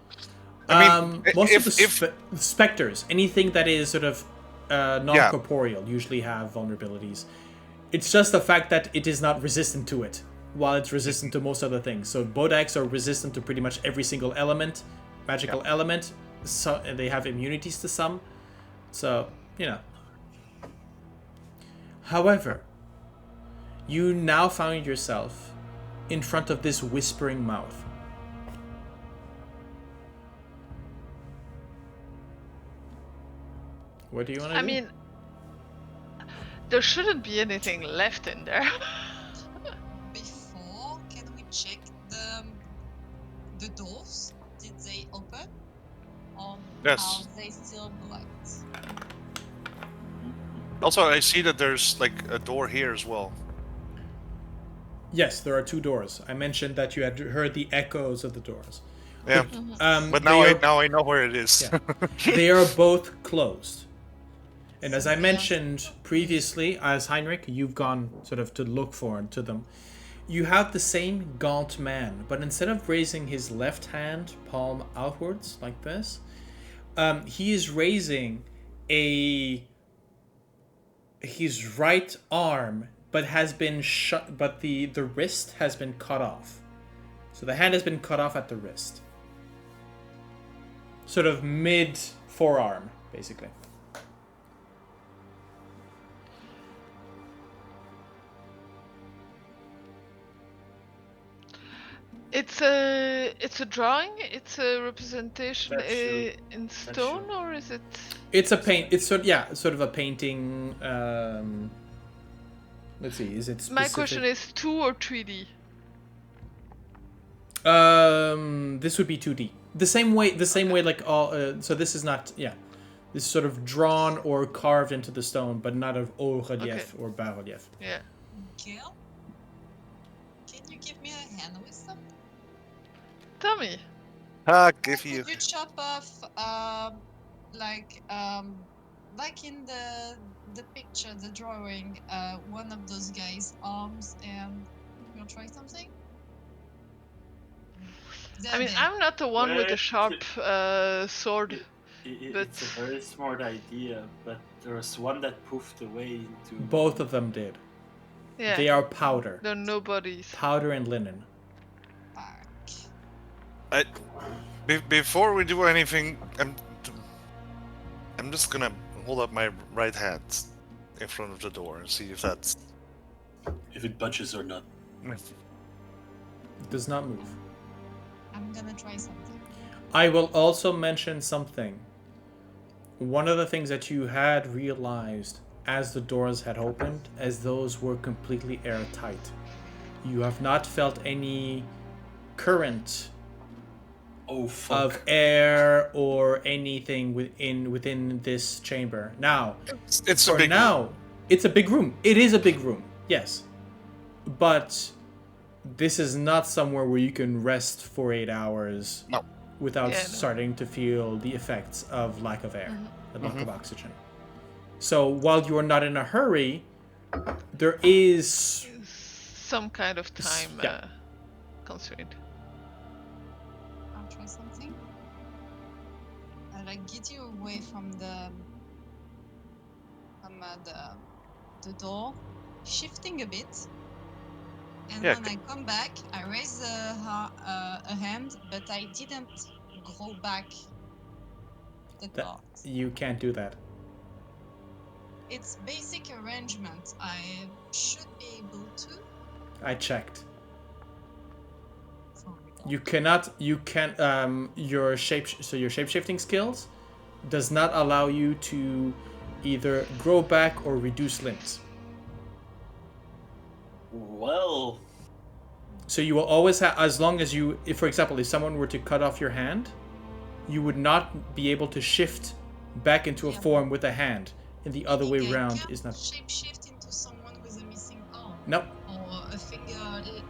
I mean, Most of the if specters, anything that is sort of non-corporeal, usually have vulnerabilities. It's just the fact that it is not resistant to it, while it's resistant to most other things. So Bodaks are resistant to pretty much every single element, magical element. So and they have immunities to some. So However, you now found yourself in front of this whispering mouth. What do you want to do? I mean, there shouldn't be anything left in there. Before, can we check the doors? Did they open? Or Yes. are they still blocked? also I see that there's like a door here as well. Yes, there are 2 doors. I mentioned that you had heard the echoes of the doors. Yeah, but now I know where it is. Yeah. They are both closed. And as I mentioned previously, as Heinrich, you've gone sort of to look to them. You have the same gaunt man, but instead of raising his left hand palm outwards like this, he is raising his right arm, but has been shut. But the wrist has been cut off. So the hand has been cut off at the wrist, sort of mid forearm, basically. It's a drawing. It's a representation in stone, or is it? It's a paint. It's sort of a painting. Let's see. Is it specific? My question is 2 or 3D. This would be 2D. The same way like all. So this is not. Yeah, this is sort of drawn or carved into the stone, but not of haut relief or bas relief. Yeah. Gale? Can you give me a hand with them? Tell me. Give you. Could you chop off, like in the picture, the drawing, one of those guys' arms, and you'll try something? I mean, Dead. I'm not the one with the Well, sharp sword. But- It's a very smart idea, but there was one that poofed away into. Both of them did. Yeah, They are powder. they're nobodies. Powder and linen. I, before we do anything, I'm just gonna hold up my right hand in front of the door and see if that's. If it budges or not. Does not move. I'm gonna try something. I will also mention something. One of the things that you had realized as the doors had opened, as those were completely airtight. You have not felt any current of air or anything within this chamber. Now, It's a big now, it's a big room. It is a big room, yes. But this is not somewhere where you can rest for 8 hours No. without Yeah, no. starting to feel the effects of lack of air, the lack of oxygen. So while you are not in a hurry, there is Some kind of time Yeah. constraint. I'll try something. I like get you away from the door, shifting a bit. And Yeah, when I come back, I raise a hand, but I didn't grow back the That- cards. you can't do that. It's basic arrangement. I should be able to. I checked. For You can your shape-shifting skills does not allow you to either grow back or reduce limbs. Well, So you will always have, as long as you, if for example, if someone were to cut off your hand, you would not be able to shift back into a Yeah. form with a hand, and the other way I around can't is not. shapeshift into someone with a missing arm Nope. or a finger.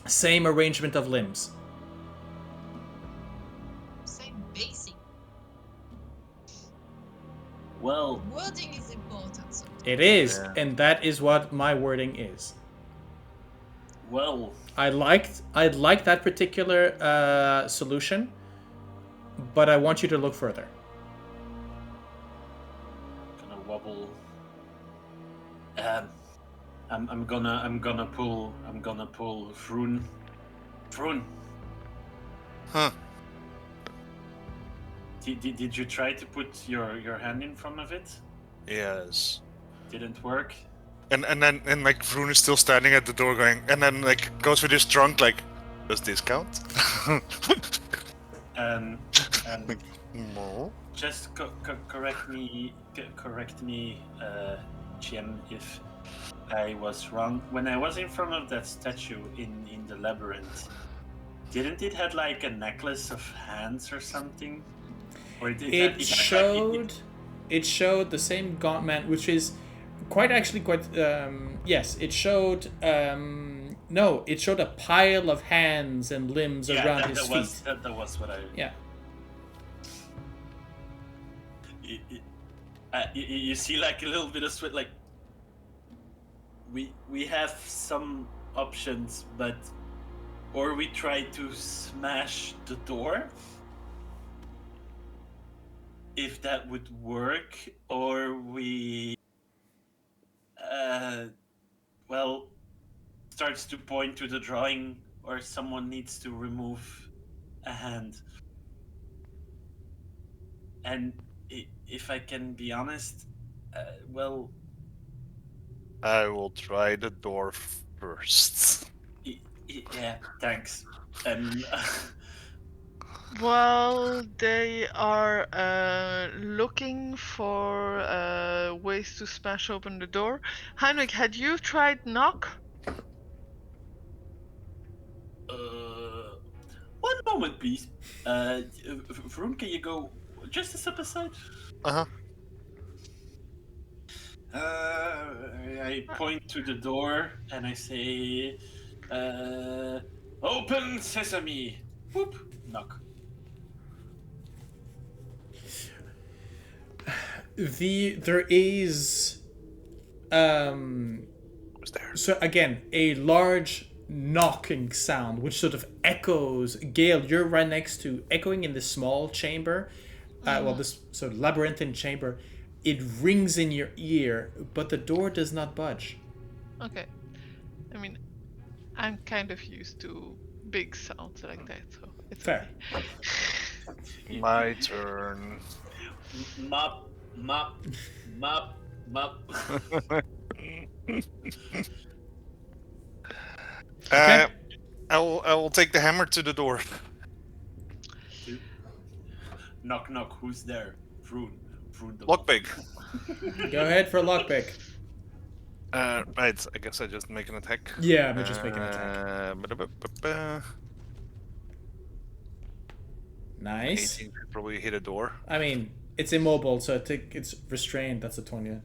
Same arrangement of limbs. Same basic. well, Wording is important. So It is, Yeah. and that is what my wording is. well. I liked that particular solution, but I want you to look further. Gonna wobble. I'm gonna pull Vroon. Huh. Did you try to put your hand in front of it? Yes. Didn't work. And then like Vroon is still standing at the door going, and then like goes with his trunk like, does this count? And No. just correct me, Chiem, if I was wrong. When I was in front of that statue in the labyrinth, didn't it had like a necklace of hands or something? Or It showed the same gauntlet, which is quite yes. It showed no. It showed a pile of hands and limbs around his feet. That was what I. Yeah. You see, like a little bit of sweat. Like we have some options, but or we try to smash the door, if that would work, or we well, starts to point to the drawing, or someone needs to remove a hand. And if I can be honest, well, I will try the door first. yeah, thanks. And Well, they are looking for ways to smash open the door. Heinrich, had you tried knock? one moment, please. Vroon, can you go just a step aside? Uh-huh. I point to the door and I say, "Open sesame." Whoop. Knock. There is Who's there? so again a large knocking sound, which sort of echoes. Gale, you're right next to echoing in this small chamber. This sort of labyrinthine chamber. It rings in your ear, but the door does not budge. Okay. I mean, I'm kind of used to big sounds like that, so it's Fair. okay. My turn. Mop, mop, mop, mop. Okay. I will take the hammer to the door. Knock, knock. Who's there? Vroondomon. Lockpick. Go ahead for a lockpick. Right. I guess I just make an attack. Yeah, but just make an attack. Nice. 18 could probably hit a door. I mean, it's immobile, so it's restrained. That's a 20.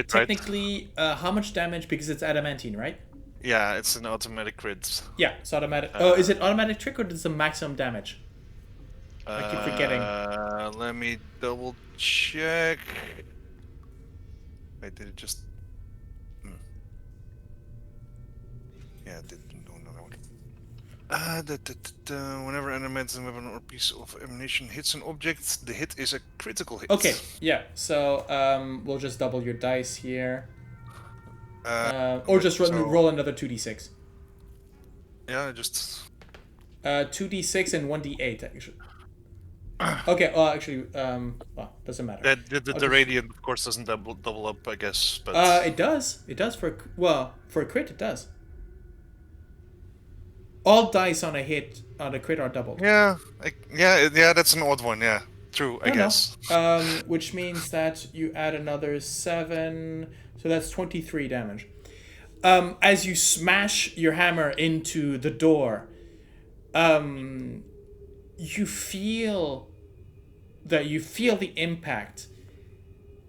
Technically, how much damage? Because it's adamantine, right? Yeah, it's an automatic crit. Yeah, it's automatic. Is it automatic trick or does it maximum damage? I keep forgetting. Let me double check. Wait, did it just? Yeah, it did. Whenever an weapon or piece of ammunition hits an object, the hit is a critical hit. Okay, yeah. So we'll just double your dice here, or just roll another 2d6. Yeah, just 2d6 and 1d8 actually. Okay. Well, actually, doesn't matter. The radiant, of course, doesn't double up, I guess. But it does. It does for a crit. It does. All dice on a hit on a crit are doubled. Yeah, that's an odd one. Yeah, true. I guess. Which means that you add another 7, so that's 23 damage. As you smash your hammer into the door, you feel the impact,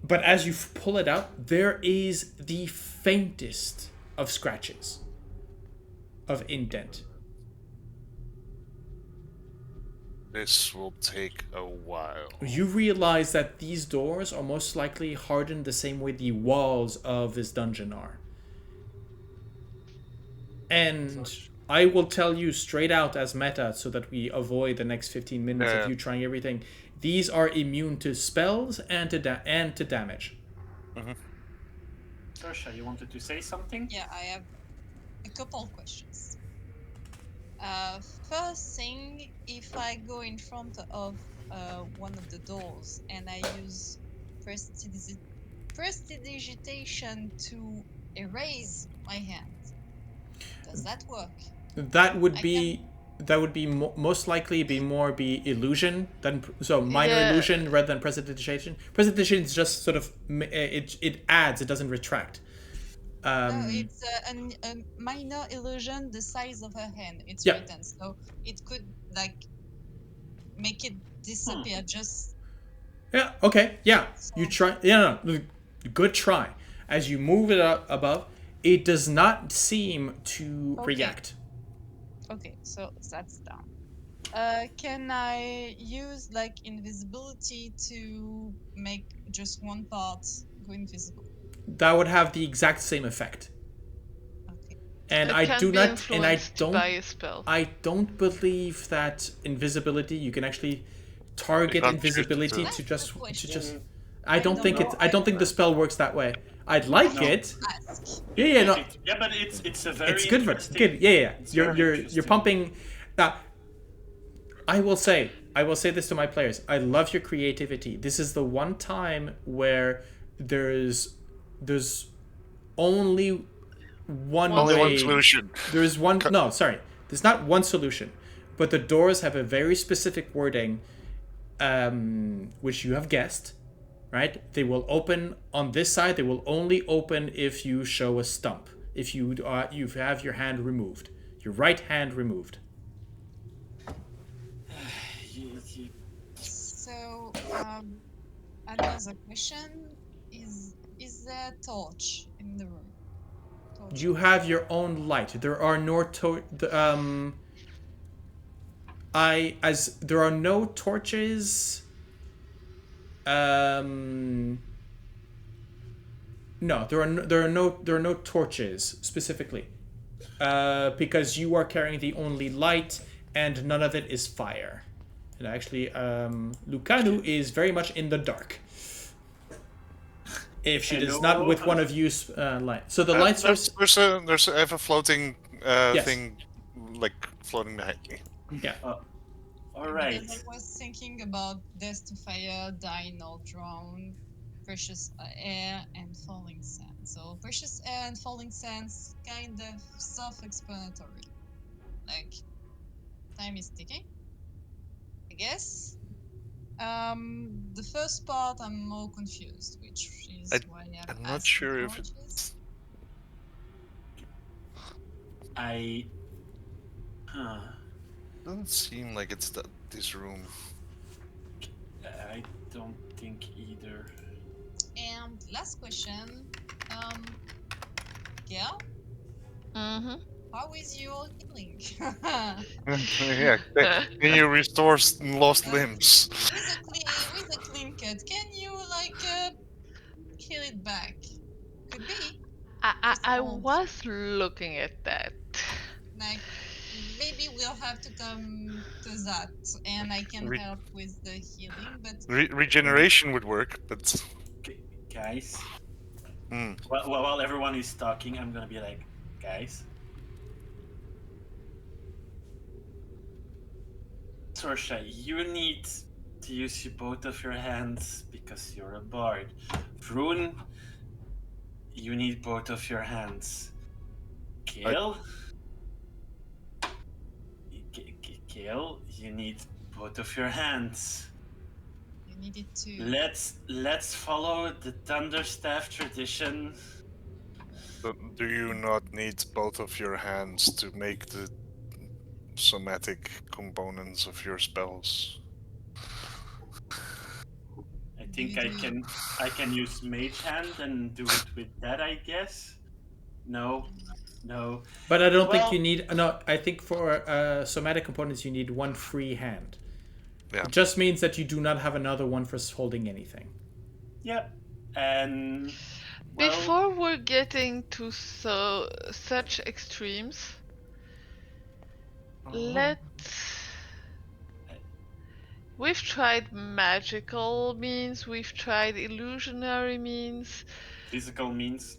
but as you pull it out, there is the faintest of scratches, of indent. This will take a while. You realize that these doors are most likely hardened the same way the walls of this dungeon are. And I will tell you straight out as meta, so that we avoid the next 15 minutes of you trying everything. These are immune to spells and to damage. Mm-hmm. Sorsha, you wanted to say something? Yeah, I have a couple questions. First thing, if I go in front of one of the doors and I use prestidigitation to erase my hand, does that work? That would be most likely be illusion than minor illusion rather than prestidigitation. Prestidigitation is just sort of it adds, it doesn't retract. No, it's a minor illusion the size of her hand. It's Yeah. written, so it could like make it disappear. Just Yeah. Okay. Yeah. You try. Yeah. No. Good try. As you move it up above, it does not seem to react. okay, so that's down. Can I use like invisibility to make just one part go invisible? That would have the exact same effect. Okay. And It I can do be not. And I influenced don't. by a spell. I don't believe that invisibility. You can actually target can't invisibility choose to That's just the question. I don't think know. I don't think the spell works that way. I'd like No. it. Ask. Yeah. No. Yeah, but it's a very It's good for interesting- good. Yeah. it's You're very you're interesting. pumping. Now, I will say this to my players. I love your creativity. This is the one time where there's only one Only way. one solution. There is one. No, sorry. There's not one solution, but the doors have a very specific wording, which you have guessed, right? They will open on this side. They will only open if you show a stump. If you have your hand removed, your right hand removed. So, another question is there a torch in the room? Torch. You have your own light. There are no there are no torches. No, there are no torches specifically, because you are carrying the only light, and none of it is fire. And actually, Lucanu is very much in the dark. If she does not with one of you's light, so the light source. I have a floating Yes. thing, like floating behind me. Yeah. All right. Because I was thinking about Death to Fire, Die Not Drown, Precious Air, and Falling Sand. So Precious Air and Falling Sands kind of self-explanatory. Like, time is ticking, I guess. The first part I'm more confused, which is why I'm I'm not asking sure if torches. doesn't seem like it's this room. I don't think either. And last question, Gale, Mm-hmm. how is your healing? Yeah, can you restore lost limbs? With a clean cut, can you heal it back? Could be. I was looking at that. Like, maybe we'll have to come to that, and I can help with the healing. But Regeneration would work, but Guys, Hmm. while everyone is talking, I'm gonna be like, guys. Sorsha, you need to use both of your hands because you're a bard. Vroon, you need both of your hands. Gale, Gale, you need both of your hands. you need it to. Let's follow the Thunderstaff tradition. But do you not need both of your hands to make the somatic components of your spells? I think I can use Mage Hand and do it with that, I guess. No. But I don't think you need. No, I think for somatic components you need one free hand. Yeah. It just means that you do not have another one for holding anything. Yep. And before we're getting to such extremes, we've tried magical means, we've tried illusionary means, physical means.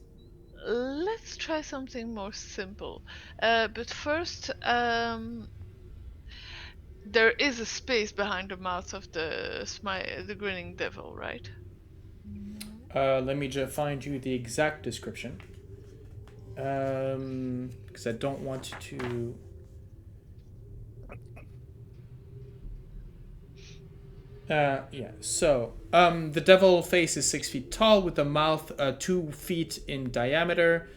Let's try something more simple. But first, there is a space behind the mouth of the grinning devil, right? Let me just find you the exact description. Because I don't want to. Yeah. So, the devil face is 6 feet tall with the mouth 2 feet in diameter.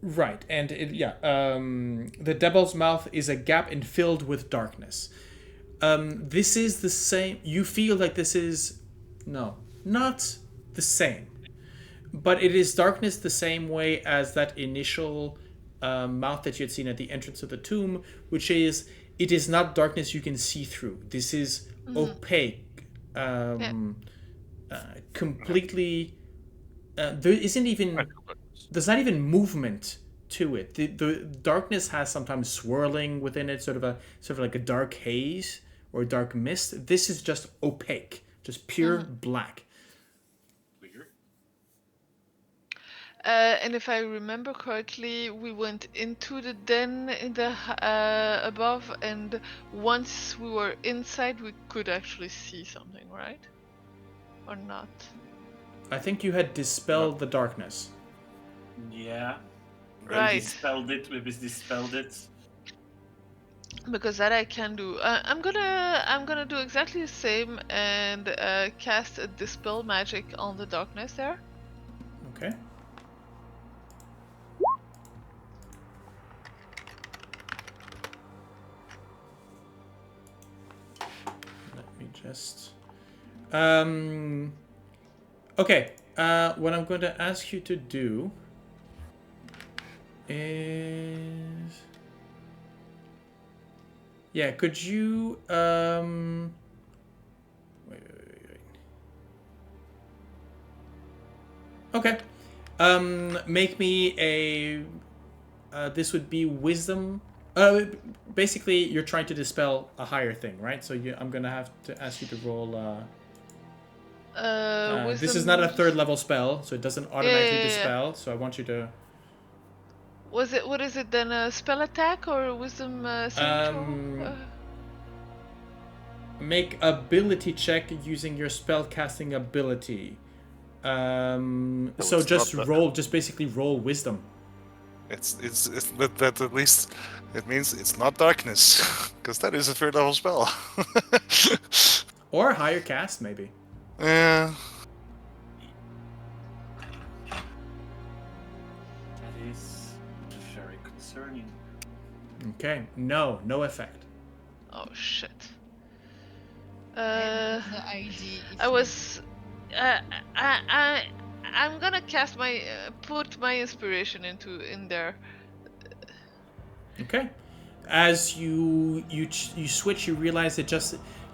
Right, and the devil's mouth is a gap and filled with darkness. This is the same. You feel like this is not the same, but it is darkness the same way as that initial mouth that you had seen at the entrance of the tomb, which is it is not darkness you can see through. This is opaque, completely. There's not even movement to it. The darkness has sometimes swirling within it, sort of like a dark haze or a dark mist. This is just opaque, just pure black. Weird. And if I remember correctly, we went into the den in the above, and once we were inside, we could actually see something, right? Or not? I think you had dispelled the darkness. Yeah. Right. We dispelled it. Because that I can do. I'm gonna do exactly the same and cast a dispel magic on the darkness there. Okay. Let me just. Okay. What I'm going to ask you to do is. Yeah, could you wait. Okay. Make me a. This would be wisdom. Basically, you're trying to dispel a higher thing, right? So I'm gonna have to ask you to roll. This is not a third level spell, so it doesn't automatically Yeah. dispel. So I want you to. What is it then? A spell attack or wisdom saving throw? Make ability check using your spell casting ability. So it's just not roll. Just basically roll wisdom. It's that at least it means it's not darkness, because that is a third level spell. Or higher cast, maybe. Yeah. That is very concerning. Okay. No effect. Oh shit. The ID. I was. I'm gonna cast my put my inspiration in there. Okay. As you switch, you realize that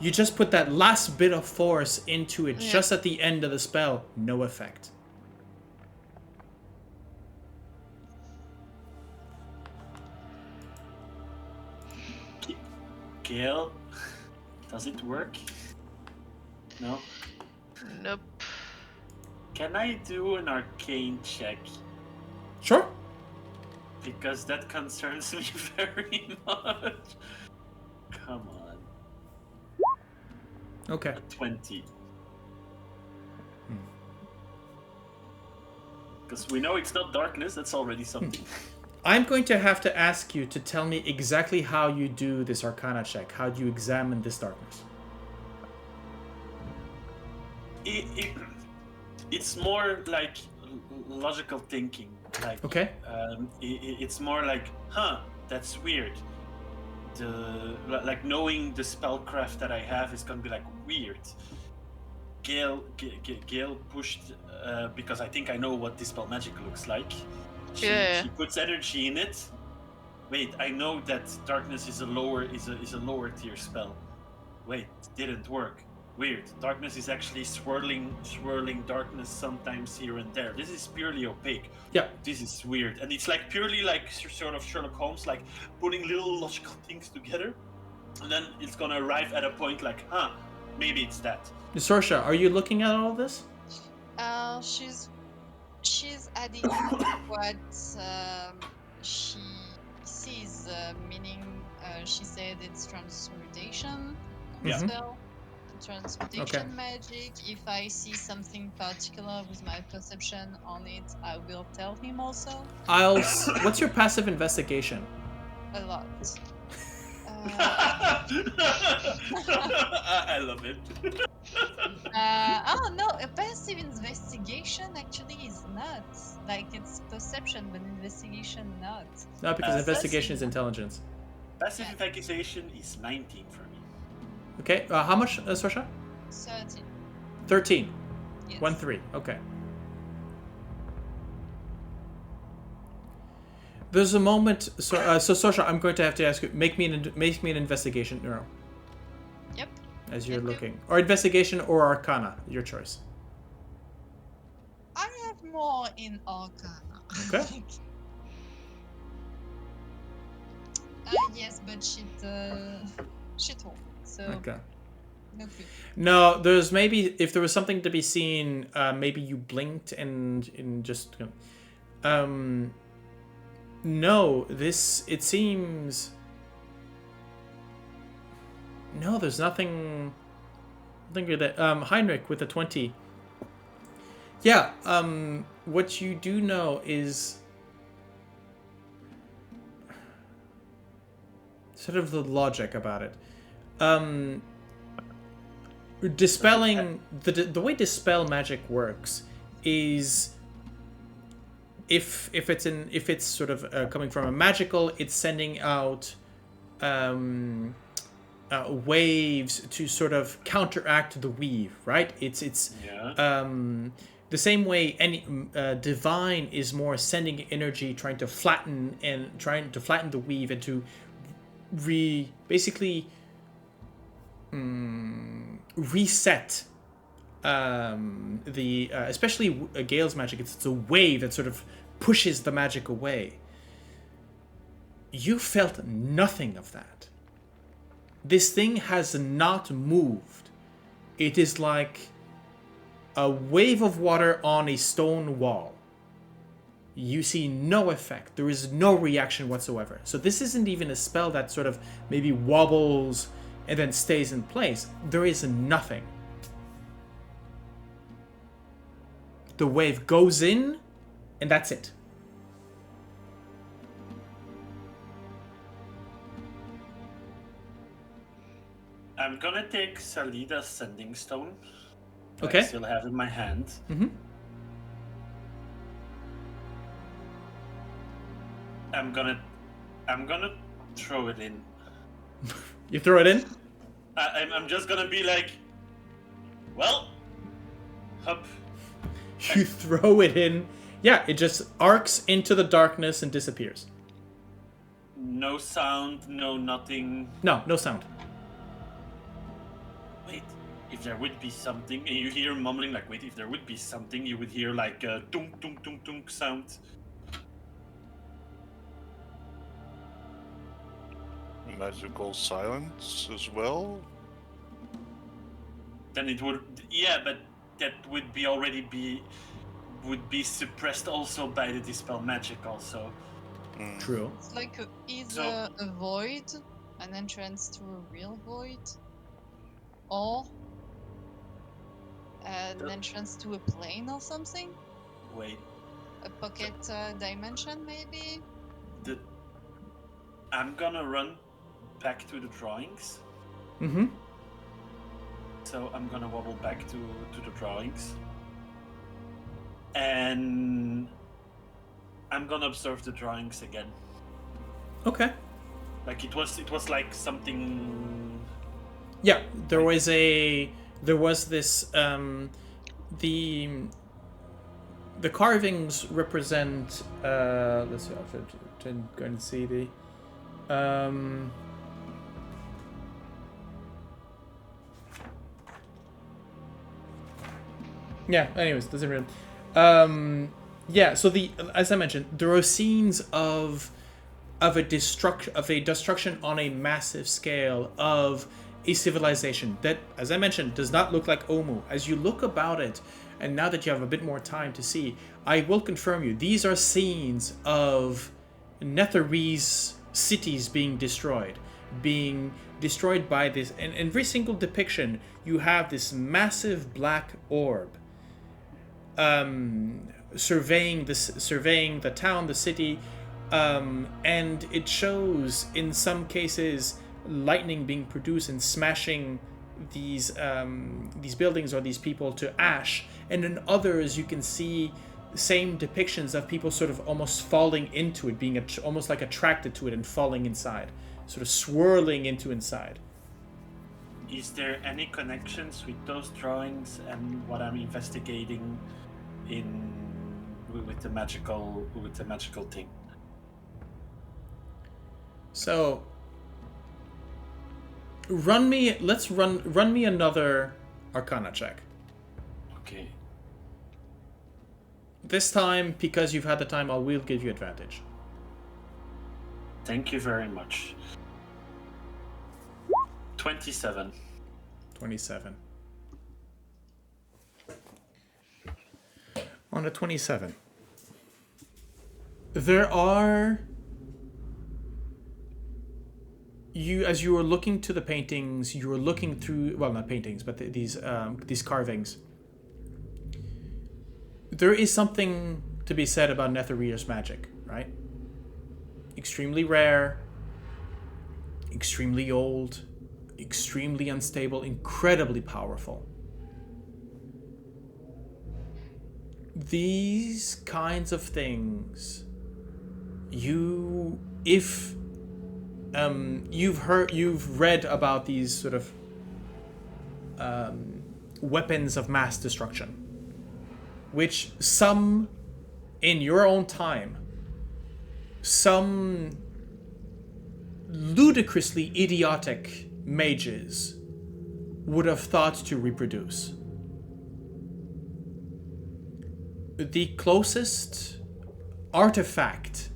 you just put that last bit of force into it just at the end of the spell. No effect. Gale, does it work? No. Nope. Can I do an arcane check? Sure. Because that concerns me very much. Come on. Okay. A 20. Because we know it's not darkness, that's already something. I'm going to have to ask you to tell me exactly how you do this Arcana check. How do you examine this darkness? It's more like logical thinking. Like, Okay. It's more like, that's weird. Like knowing the spellcraft that I have is gonna be like weird. Gale pushed because I think I know what dispel magic looks like. She puts energy in it. Wait, I know that darkness is a lower tier spell. Wait, didn't work. Weird. Darkness is actually swirling darkness sometimes here and there. This is purely opaque. Yeah. This is weird, and it's like purely like sort of Sherlock Holmes, like putting little logical things together, and then it's gonna arrive at a point like, maybe it's that. Sorsha, are you looking at all of this? She's adding what she sees, meaning she said it's transmutation spell, transmutation magic. If I see something particular with my perception on it, I will tell him also. What's your passive investigation? A lot. I love it. No, a passive investigation actually is not. Like, it's perception, but investigation not. No, because investigation is intelligence. Passive investigation is 19 for me. Okay, how much, Sorsha? 13. 13. Yes. 1-3. Okay. There's a moment. So Sorsha, I'm going to have to ask you. Make me an investigation, Neuro. Yep. As you're looking, or investigation or Arcana, your choice. I have more in Arcana. Okay. Yes, but shit hole. So. Okay. No clue. No, there's maybe if there was something to be seen, maybe you blinked and just. No, it seems. No, there's nothing. Nothing that. Heinrich with a 20. Yeah. What you do know is sort of the logic about it. Dispelling the way dispel magic works is if it's sort of coming from a magical, it's sending out waves to sort of counteract the weave, right? It's the same way any divine is more sending energy, trying to flatten the weave and to basically reset especially Gale's magic, it's a wave that sort of pushes the magic away. You felt nothing of that. This thing has not moved. It is like a wave of water on a stone wall. You see no effect. There is no reaction whatsoever. So this isn't even a spell that sort of maybe wobbles and then stays in place. There is nothing. The wave goes in, and that's it. I'm gonna take Salida's Sending Stone. Okay. I still have in my hand. Mm-hmm. I'm gonna throw it in. You throw it in? I'm just gonna be like, well, hup. You throw it in. Yeah, it just arcs into the darkness and disappears. No sound, no nothing. No sound. Wait, if there would be something, and you hear mumbling like, wait, if there would be something, you would hear like a tunk tunk tunk tunk sound. Magical silence as well. Then it would, yeah, but that would be suppressed also by the dispel magic also. True. It's like either So- a void, an entrance to a real void, or an entrance to a plane or something. Wait, A pocket dimension, maybe. I'm gonna run back to the drawings. Mm-hmm. So I'm gonna wobble back to the drawings. And I'm gonna observe the drawings again. Okay. Like it was like something. Yeah, there was this the carvings represent let's see, I'll try to go and see the yeah, anyways, doesn't really yeah, so as I mentioned, there are scenes of a destruction on a massive scale of a civilization that, as I mentioned, does not look like Omu. As you look about it, and now that you have a bit more time to see, I will confirm you, these are scenes of Netherese cities being destroyed by this, and in every single depiction, you have this massive black orb surveying the town, the city, and it shows in some cases lightning being produced and smashing these buildings or these people to ash, and in others you can see same depictions of people sort of almost falling into it, being almost like attracted to it and falling inside, sort of swirling into inside. Is there any connections with those drawings and what I'm investigating with the magical thing? So run me another Arcana check. Okay. This time, because you've had the time, I will give you advantage. Thank you very much. 27. 27. On a 27. There are... As you were looking to the paintings, you were looking through... Well, not paintings, but these carvings. There is something to be said about Netherese magic, right? Extremely rare, extremely old, extremely unstable, incredibly powerful. These kinds of things, you've read about these sort of weapons of mass destruction, which some in your own time, some ludicrously idiotic mages would have thought to reproduce. the closest artifact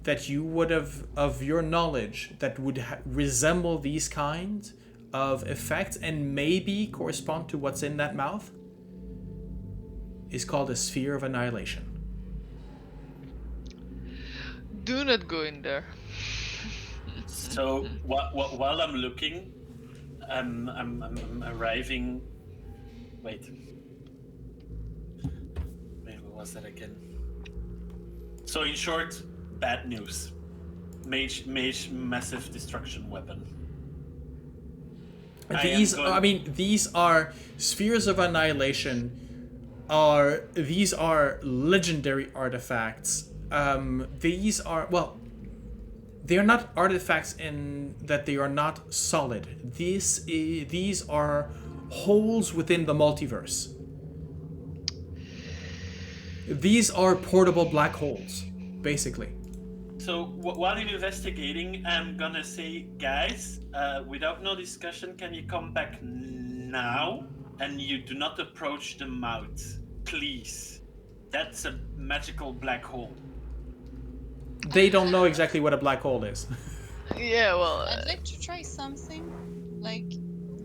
that you would have, of your knowledge, that would resemble these kind of effects and maybe correspond to what's in that mouth is called a Sphere of Annihilation. Do not go in there. So while I'm looking, I'm arriving. Wait, what was that again? So in short, bad news. Mage, massive destruction weapon. These are Spheres of Annihilation. These are legendary artifacts. These are, well, they are not artifacts in that they are not solid. These are holes within the multiverse. These are portable black holes, basically. So while you're investigating, I'm gonna say, guys, without no discussion, can you come back now? And you do not approach the mouth, please. That's a magical black hole. They don't know exactly what a black hole is. Yeah, well. I'd like to try something, like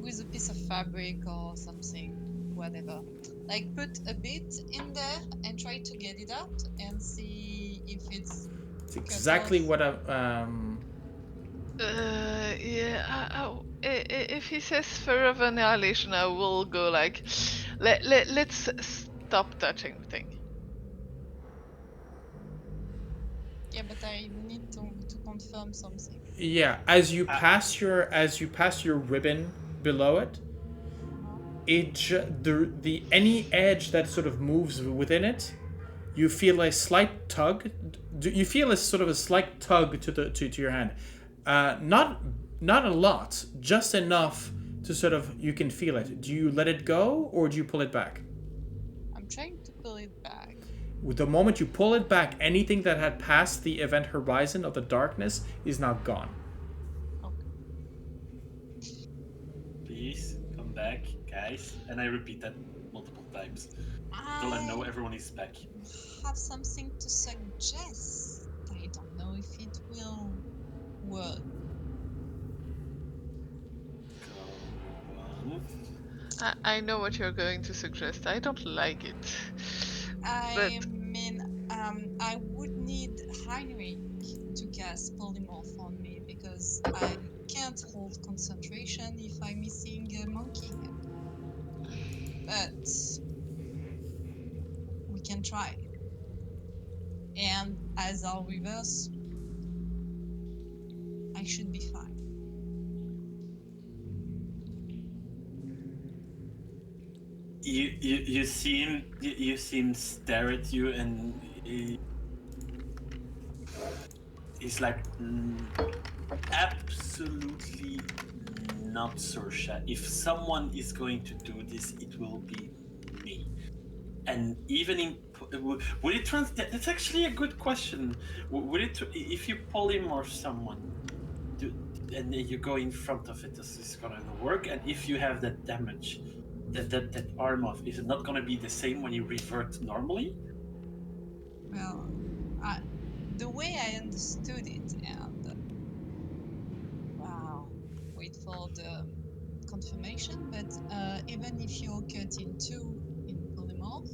with a piece of fabric or something, whatever. Like put a bit in there and try to get it out and see if it's. It's exactly what If he says Sphere of Annihilation, I will go like, let's stop touching the thing. Yeah, but I need to confirm something. Yeah, as you pass your ribbon below it, any edge that sort of moves within it, you feel a slight tug. You feel a sort of a slight tug to your hand. Not a lot, just enough to sort of, you can feel it. Do you let it go or do you pull it back? I'm trying to pull it back. The moment you pull it back, anything that had passed the event horizon of the darkness is now gone. Okay. Please come back, guys. And I repeat that multiple times until I know everyone is back. Have something to suggest. I don't know if it will work. Go on. I know what you're going to suggest. I don't like it. I would need Heinrich to cast polymorph on me because I can't hold concentration if I'm missing a monkey. But we can try. And as our reverse, I should be fine. You seem stare at you and he's like, absolutely not, Sorsha. If someone is going to do this, it will be me. And even in would it that's actually a good question. Would it, if you polymorph someone and you go in front of it, is this gonna work? And if you have that damage, that arm off, is it not gonna be the same when you revert normally? Well, the way I understood it, and wait for the confirmation, but even if you're cut in two in polymorph,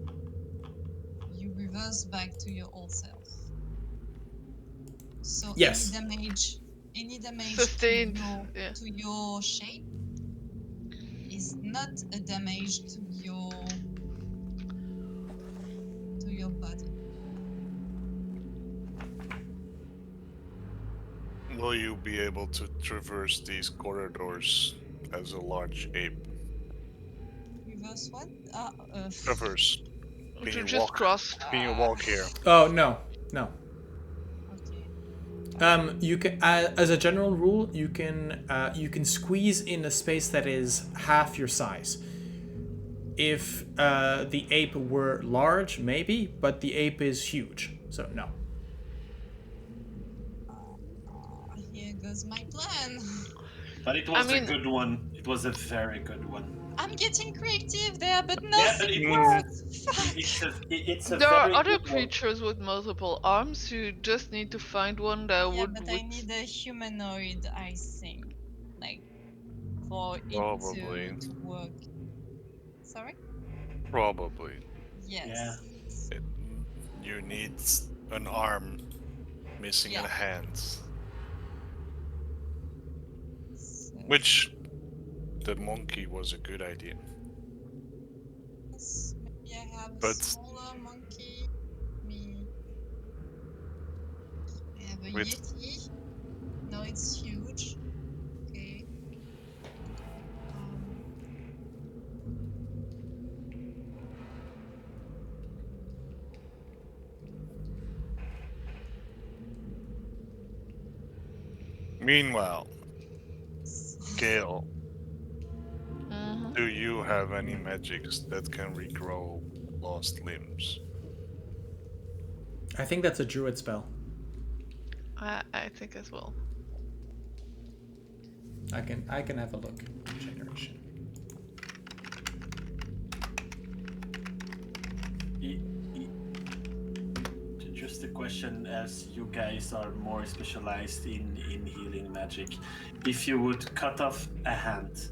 you reverse back to your old self. So Yes. any damage Sustained, to your shape is not a damage to your body. Will you be able to traverse these corridors as a large ape? Reverse what? Traverse. Can To you just walk? cross. Can you walk here? Oh, no. Okay. You can, as a general rule, you can squeeze in a space that is half your size. If the ape were large, maybe, but the ape is huge, so no. Here goes my plan. But it was a good one. It was a very good one. I'm getting creative there, but Yeah, nothing but it works. Fuck. it's a There are very other good one. creatures with multiple arms. You just need to find one that Yeah, would. but I need a humanoid, I think, like for it Probably. to work. Sorry? Probably. Yeah. Yes. It, you need an arm missing Yeah. a hand, So, which the monkey was a good idea. yes, maybe I have a But smaller monkey. I have a with yeti. No, it's huge. Okay. Um, meanwhile, Gale, Mhm. do you have any magics that can regrow lost limbs? I think that's a druid spell. I think as well. I can have a look. Generation. Just a question, as you guys are more specialized in healing magic, if you would cut off a hand,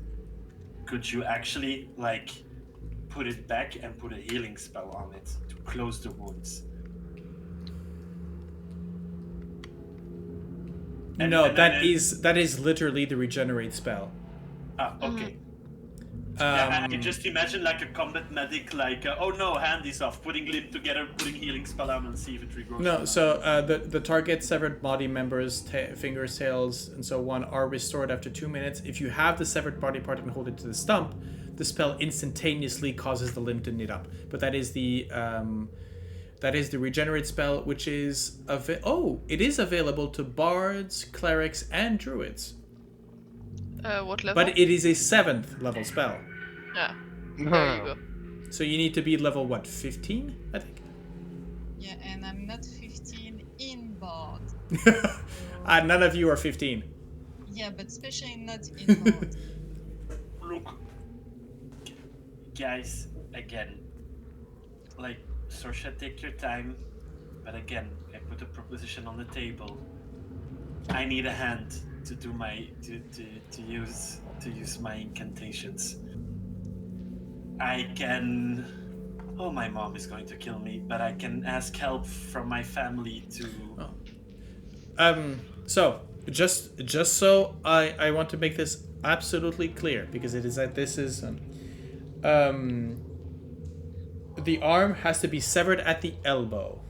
could you actually like put it back and put a healing spell on it to close the wounds? No, and that then- is literally the regenerate spell. Ah, okay. Yeah, I can Um, just imagine like a combat medic, like, oh no, hand is off, putting limb together, putting healing spell on, and see if it regrows. No, so the target severed body members, fingers, tails, and so on are restored after 2 minutes. If you have the severed body part and hold it to the stump, the spell instantaneously causes the limb to knit up. But that is the regenerate spell, which is it is available to bards, clerics, and druids. What level? But it is a 7th level spell, Yeah. There you go. so you need to be level 15, I think. yeah, and I'm not 15 in Bard. None of you are 15. Yeah, but especially not in Bard. Look, guys, again, like, Sorsha, take your time, but again, I put a proposition on the table. I need a hand to do my to use my incantations. I can. Oh, my mom is going to kill me, but I can ask help from my family to. So just so I want to make this absolutely clear, because it is that this is the arm has to be severed at the elbow.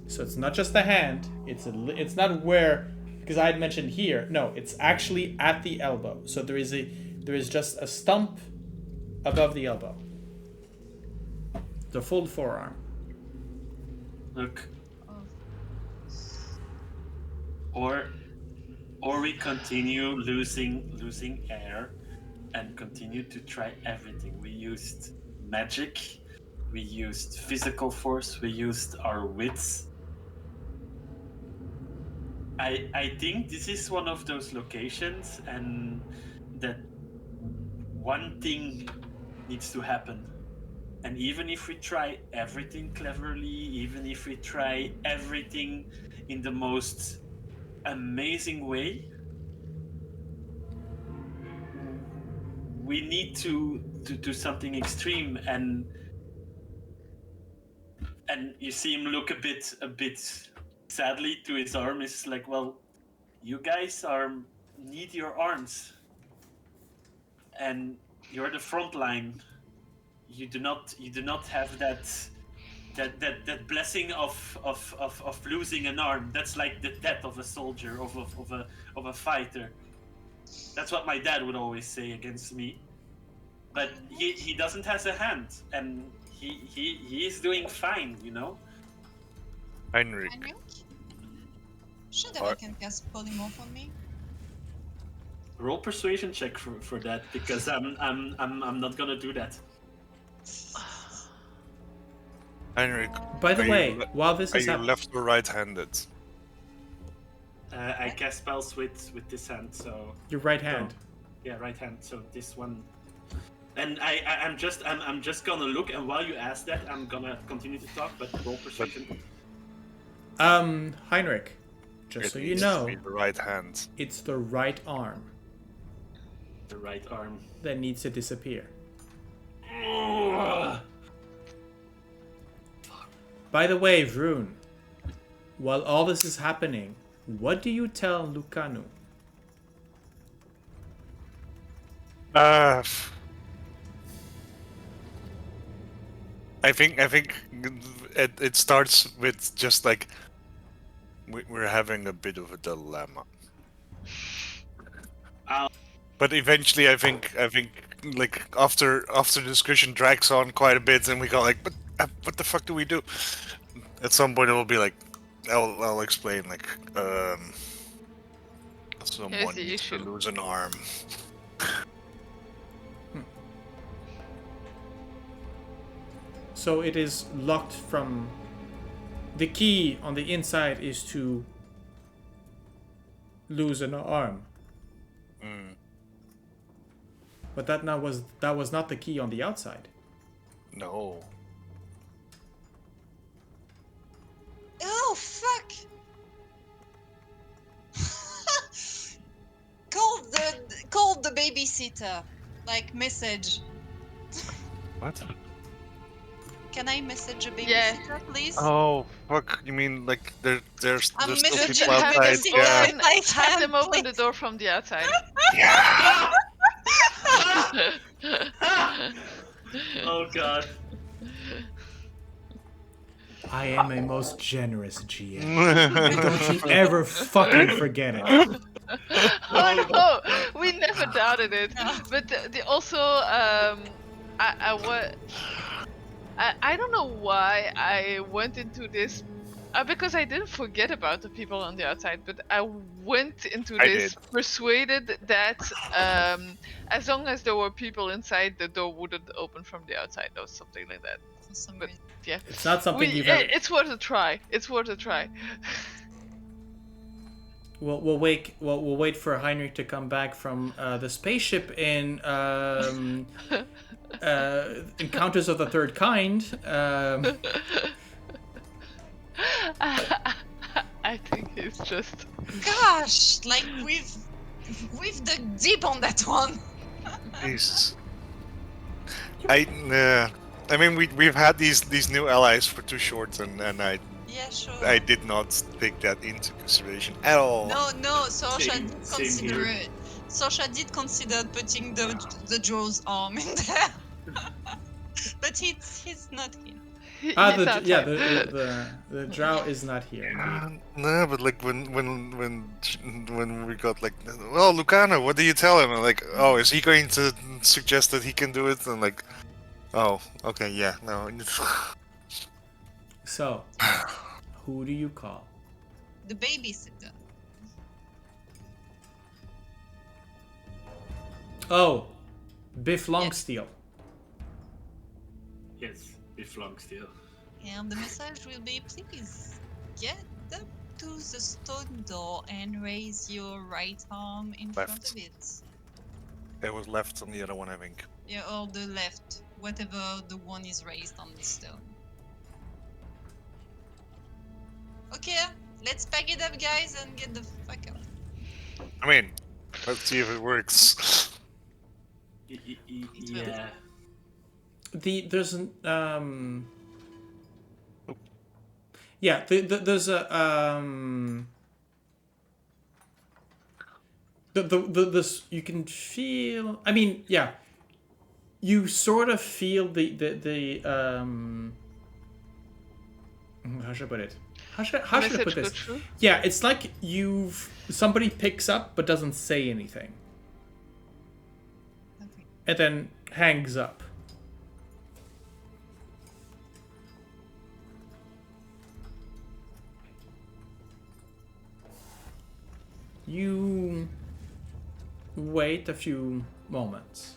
So it's not just the hand. It's not where, because I had mentioned here. No, it's actually at the elbow. So there is just a stump above the elbow. The full forearm. Look, Oh, or we continue losing air and continue to try everything. We used magic, we used physical force, we used our wits. I think this is one of those locations, and that one thing needs to happen. And even if we try everything cleverly, even if we try everything in the most amazing way, we need to do something extreme. And you see him look a bit sadly to his arm. Is like, well, you guys need your arms, and you're the front line. You do not have that blessing of losing an arm. That's like the death of a soldier, of a fighter. That's what my dad would always say against me. But he doesn't have a hand, and he is doing fine, you know. Heinrich, Heinrich? Sure that I can cast polymorph on me. Roll persuasion check for that, because I'm not gonna do that. Heinrich, By the Are way, you le- while this are is you happening, left or right-handed? I cast spells with this hand, so your right hand. yeah, right hand. So this one And I'm just gonna look, and while you ask that, I'm gonna continue to talk, but roll perception. Heinrich, just It so you needs to know, be the right hand. it's the right arm The right arm. that needs to disappear. Ugh. By the way, Vroon, while all this is happening, what do you tell Lucanu? I think it starts with just like we're having a bit of a dilemma. But eventually, I think like after the discussion drags on quite a bit, and we go like, but what the fuck do we do? At some point, it will be like, I'll explain like, someone the needs to issue. lose an arm. So it is locked from... The key on the inside is to lose an arm. But that was not the key on the outside. No. Oh fuck! Call the babysitter. Like message. What? Can I message a babysitter, Yeah. please? Oh fuck! You mean like there's I'm still messaging people the outside? babysitter. Yeah. If I Have can, them open the please. door from the outside. Oh god. I am a most generous GM. Don't you ever fucking forget it. Oh no, we never doubted it. But also, I don't know why I went into this. Because I didn't forget about the people on the outside, but I went into I this did. persuaded that as long as there were people inside, the door wouldn't open from the outside or something like that. For some But reason. yeah, It's not something you've ever... it's worth a try. It's worth a try. We'll wait for Heinrich to come back from the spaceship in Encounters of the Third Kind. I think it's just. Gosh, like we've dug deep on that one. Jesus. I mean we've had these new allies for too short, and I Yeah, sure. did not take that into consideration at all. No, Sorsha Same- did same consider here. it. Sorsha did consider putting the Joe's arm in there. But he's not here. He's The outside. the drow is not here. Indeed. No, but like when we got like, well, Lucano, what do you tell him? And like, oh, is he going to suggest that he can do it? And like, oh, okay, yeah, no. So, who do you call? The babysitter. Oh, Biff Longsteel. Yes, it long still. And the message will be, please get up to the stone door and raise your right arm in front Left. of it. It was left on the other one, I think. Yeah, or the left, whatever the one is raised on the stone. Okay, let's pack it up, guys, and get the fuck out. I mean, let's see if it works. Yeah. There's an yeah, there's a this you can feel. I mean, yeah, you sort of feel the how should I put it? How should I Message put go this? through? Yeah, it's like somebody picks up but doesn't say anything, Okay. and then hangs up. You wait a few moments.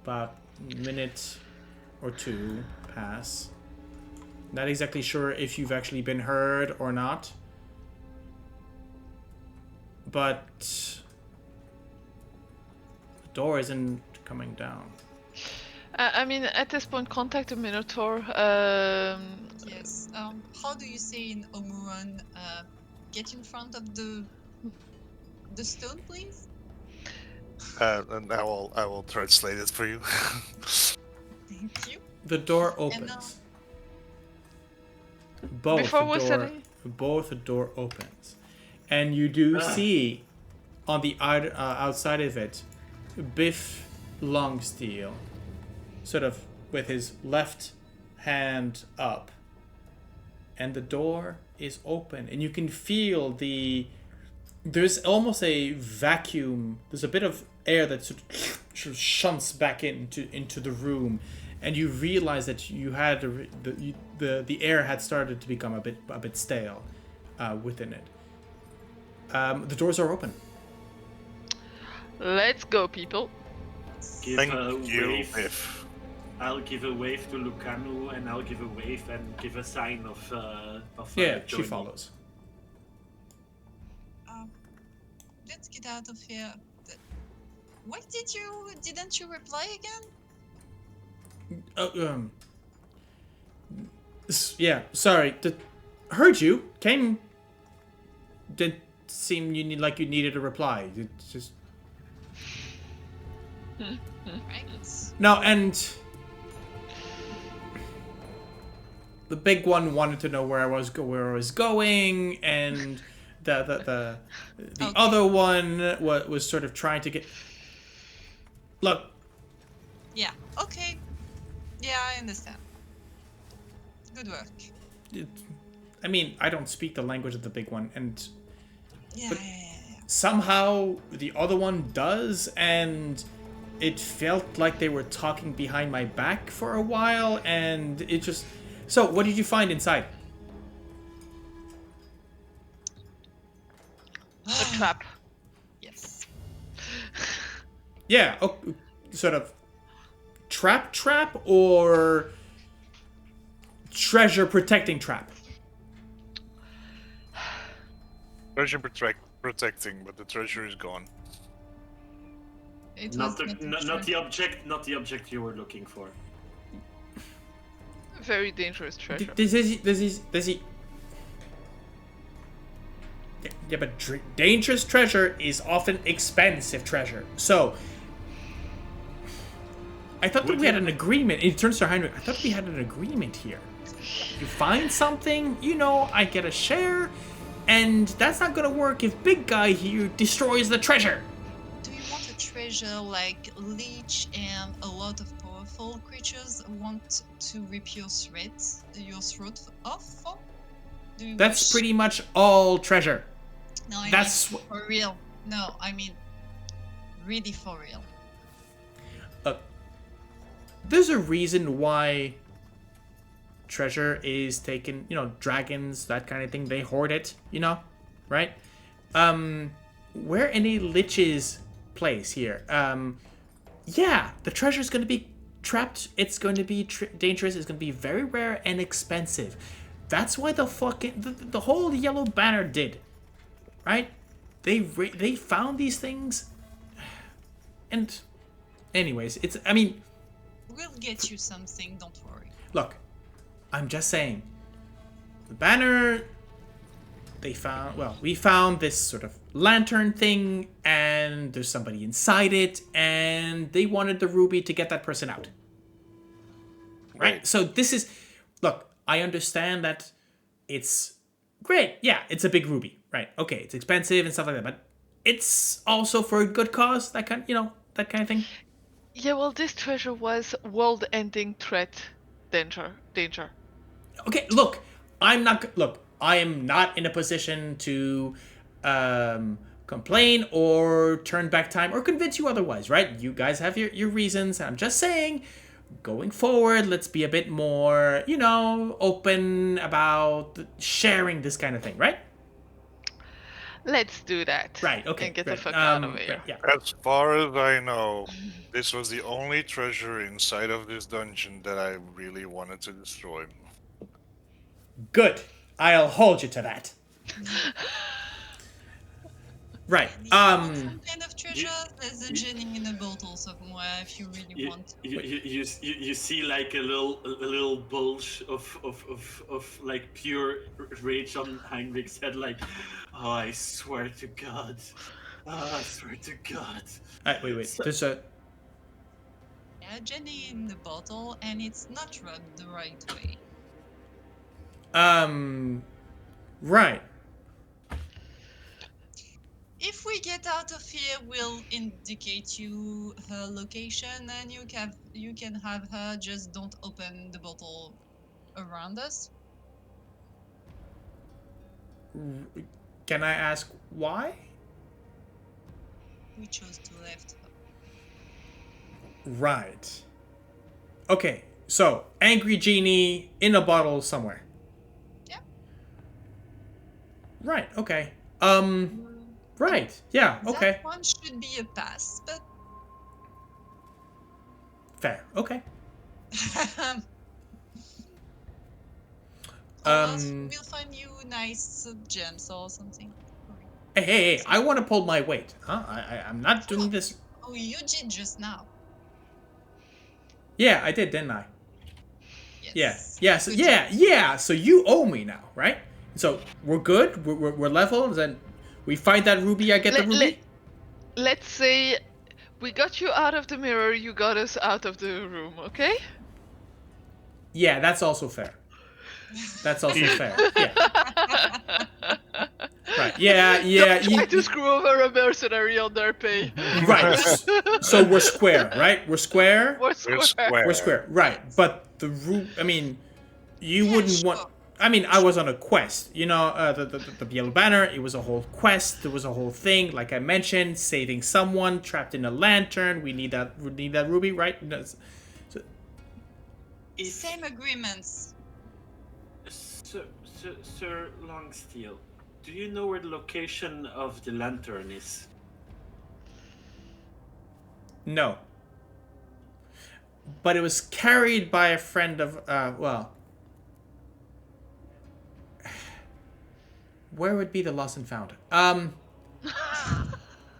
About a minute or two pass. Not exactly sure if you've actually been heard or not. But door isn't coming down. I mean, at this point, contact the Minotaur. Yes. How do you say in Omuran? Get in front of the stone, please. And I will translate it for you. Thank you. The door And opens. Both Before we're the door, setting- both the door opens, and you do see on the outside of it, Biff Longsteel, sort of with his left hand up, and the door is open, and you can feel there's almost a vacuum. There's a bit of air that sort of shunts back into the room, and you realize that you had the air had started to become a bit stale within it. The doors are open. Let's go, people. Give Thank a you, wave. Biff. I'll give a wave to Lucanu, and I'll give a wave and give a sign of Yeah, she joining. follows. Let's get out of here. Why didn't you reply again? Yeah, sorry. Heard you. Came. Didn't seem you needed a reply. It's just Right. no, and the big one wanted to know where I was going, and the Okay. other one was sort of trying to get. Look, Yeah. Okay. Yeah, I understand. Good work. I mean, I don't speak the language of the big one, and Yeah. But- Yeah. somehow the other one does, and it felt like they were talking behind my back for a while, and it just. So, what did you find inside? A trap. Yes. Yeah, sort of trap or treasure protecting trap. Treasure protecting, but the treasure is gone. It Not was not the object, not the object you were looking for. Very dangerous treasure. This is. Yeah, but dangerous treasure is often expensive treasure. So, I thought that Would we had you- an agreement. It turns to Heinrich. I thought we had an agreement here. You find something, I get a share, and that's not gonna work if big guy here destroys the treasure. Do you want a treasure like Leech and a lot of powerful creatures want to rip your throat off for? Do you That's wish? pretty much all treasure. No, I That's mean, for real. No, I mean, really for real. There's a reason why treasure is taken, dragons, that kind of thing, they hoard it, right? Where any lich's place here. Yeah, the treasure's going to be trapped, it's going to be dangerous, it's going to be very rare and expensive. That's why the whole Yellow Banner did, right? They found these things, and anyways, We'll get you something, don't worry. look, I'm just saying, the banner, we found this sort of lantern thing, and there's somebody inside it, and they wanted the ruby to get that person out. Right? So look, I understand that it's great. Yeah, it's a big ruby, right? Okay, it's expensive and stuff like that, but it's also for a good cause, that kind of thing. Yeah, well, this treasure was world-ending threat danger. Okay, look, I am not in a position to complain or turn back time or convince you otherwise, right? You guys have your reasons. I'm just saying, going forward, let's be a bit more, open about sharing this kind of thing, right? Let's do that. Right, okay. And get the right, fuck out of here. right, yeah. As far as I know, this was the only treasure inside of this dungeon that I really wanted to destroy. Good. I'll hold you to that. Right. And if you want some kind of treasure, you- there's a you- genie in a bottle somewhere if you really want to. You see like a little bulge of like pure rage on Heinrich's head, like, oh, I swear to God. Oh, I swear to God. Wait. So- There's a. Yeah, genie in the bottle, and it's not rubbed the right way. Right. If we get out of here, we'll indicate you her location, and you can have her. Just don't open the bottle around us. Can I ask why? We chose to left her. Right. Okay. So angry genie in a bottle somewhere. Yeah. Right. Okay. Right. Yeah. Okay. That one should be a pass, but Fair. Okay. or else Um. we'll find you nice gems or something. Hey. I want to pull my weight. Huh? I'm not doing this. Oh, you did just now. Yeah, I did, didn't I? Yes. Yeah. So, Good yeah. job. Yeah. So you owe me now, right? So we're good. We're level. Then we find that ruby. I get the ruby. Let's say we got you out of the mirror, you got us out of the room, okay? Yeah, that's also fair. That's also fair. Yeah. Right. Yeah. Don't try to screw over a mercenary on their pay. Right. So we're square, right? We're square. We're We're square. square. We're square. Right. But the root. I mean, you Yeah, wouldn't sure. want. I mean, I was on a quest. You know, the yellow banner. It was a whole quest. There was a whole thing. Like I mentioned, saving someone trapped in a lantern. We need that. We need that ruby, right? If, Same agreements. Sir Longsteel, do you know where the location of the lantern is? No. But it was carried by a friend of. Well. Where would be the lost and found?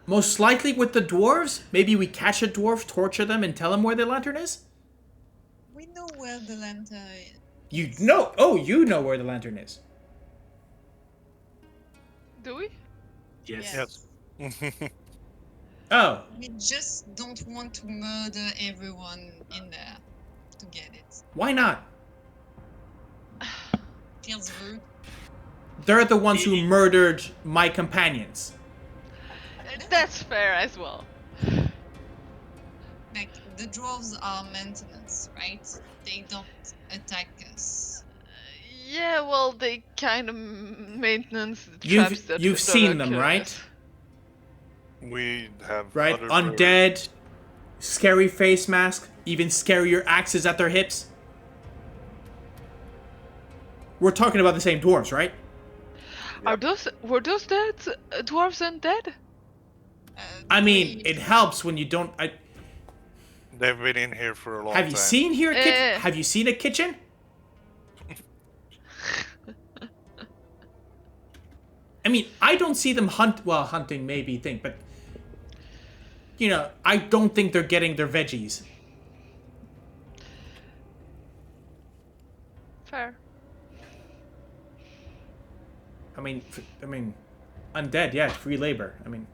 Most likely with the dwarves. Maybe we catch a dwarf, torture them, and tell them where the lantern is. We know where the lantern is. You know. Oh, you know where the lantern is. Do we? Yes. Oh. We just don't want to murder everyone in there to get it. Why not? Feels rude. They're the ones who murdered my companions. That's fair as well. Like, the dwarves are maintenance, right? They don't attack us. Yeah, well, they kind of maintenance the traps that You've that seen are them, killing right? us. We have Right? other Undead, scary face mask, even scarier axes at their hips. We're talking about the same dwarves, right? Were those dead dwarves undead? I mean, it helps when you don't. They've been in here for a long Have you time. seen here? Have you seen a kitchen? I mean, I don't see them hunt. Well, hunting maybe thing, but you know, I don't think they're getting their veggies. Fair. I mean, undead, yeah, free labor. I mean,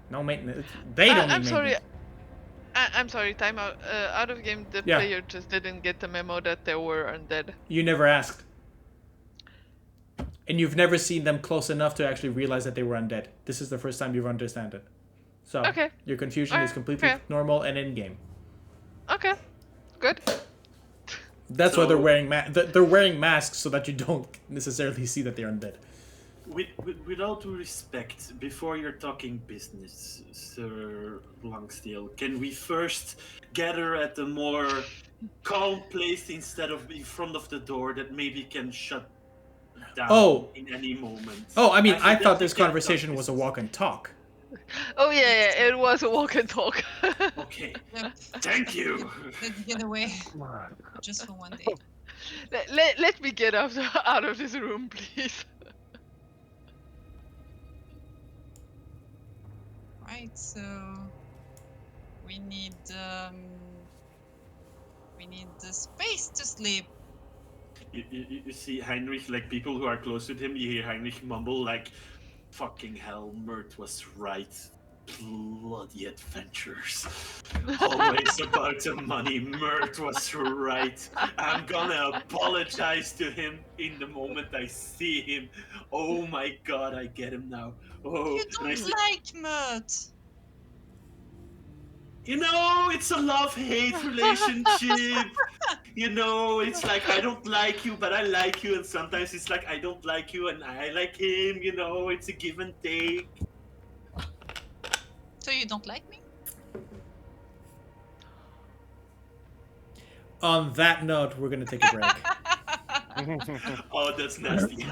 no maintenance. They don't need I'm sorry. maintenance. I'm sorry. Time out. Out of game, the Yeah. player just didn't get the memo that they were undead. You never asked. And you've never seen them close enough to actually realize that they were undead. This is the first time you've understand it. So, Okay. your confusion is Alright, completely fair. normal and in-game. Okay. Good. That's why they're So- wearing they're wearing masks so that you don't necessarily see that they're undead. With all due respect, before you're talking business, Sir Longsteel, can we first gather at a more calm place instead of in front of the door that maybe can shut down Oh. in any moment? Oh, I mean, I suggest thought we this get conversation talk was a business. walk and talk. Oh yeah, it was a walk and talk. Okay, Yep. thank you. Let's get away. Just for one day. Let me get out of this room, please. Right, so we need the space to sleep. You see Heinrich, like people who are close with him, you hear Heinrich mumble like, fucking hell, Mert was right. Bloody adventures. Always about the money. Mert was right. I'm gonna apologize to him in the moment I see him. Oh my god, I get him now. Oh, You and I don't see, like Mert. you know, it's a love-hate relationship. You know, it's like I don't like you, but I like you, and sometimes it's like I don't like you and I like him. You know, it's a give and take. So you don't like me? On that note, we're gonna take a break. Oh, that's nasty.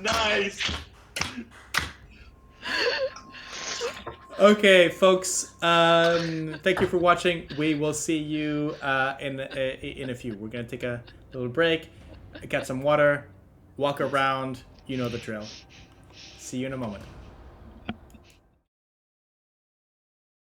Nice. Okay, folks. Thank you for watching. We will see you in a few. We're gonna take a little break, get some water, walk around. You know the drill. See you in a moment.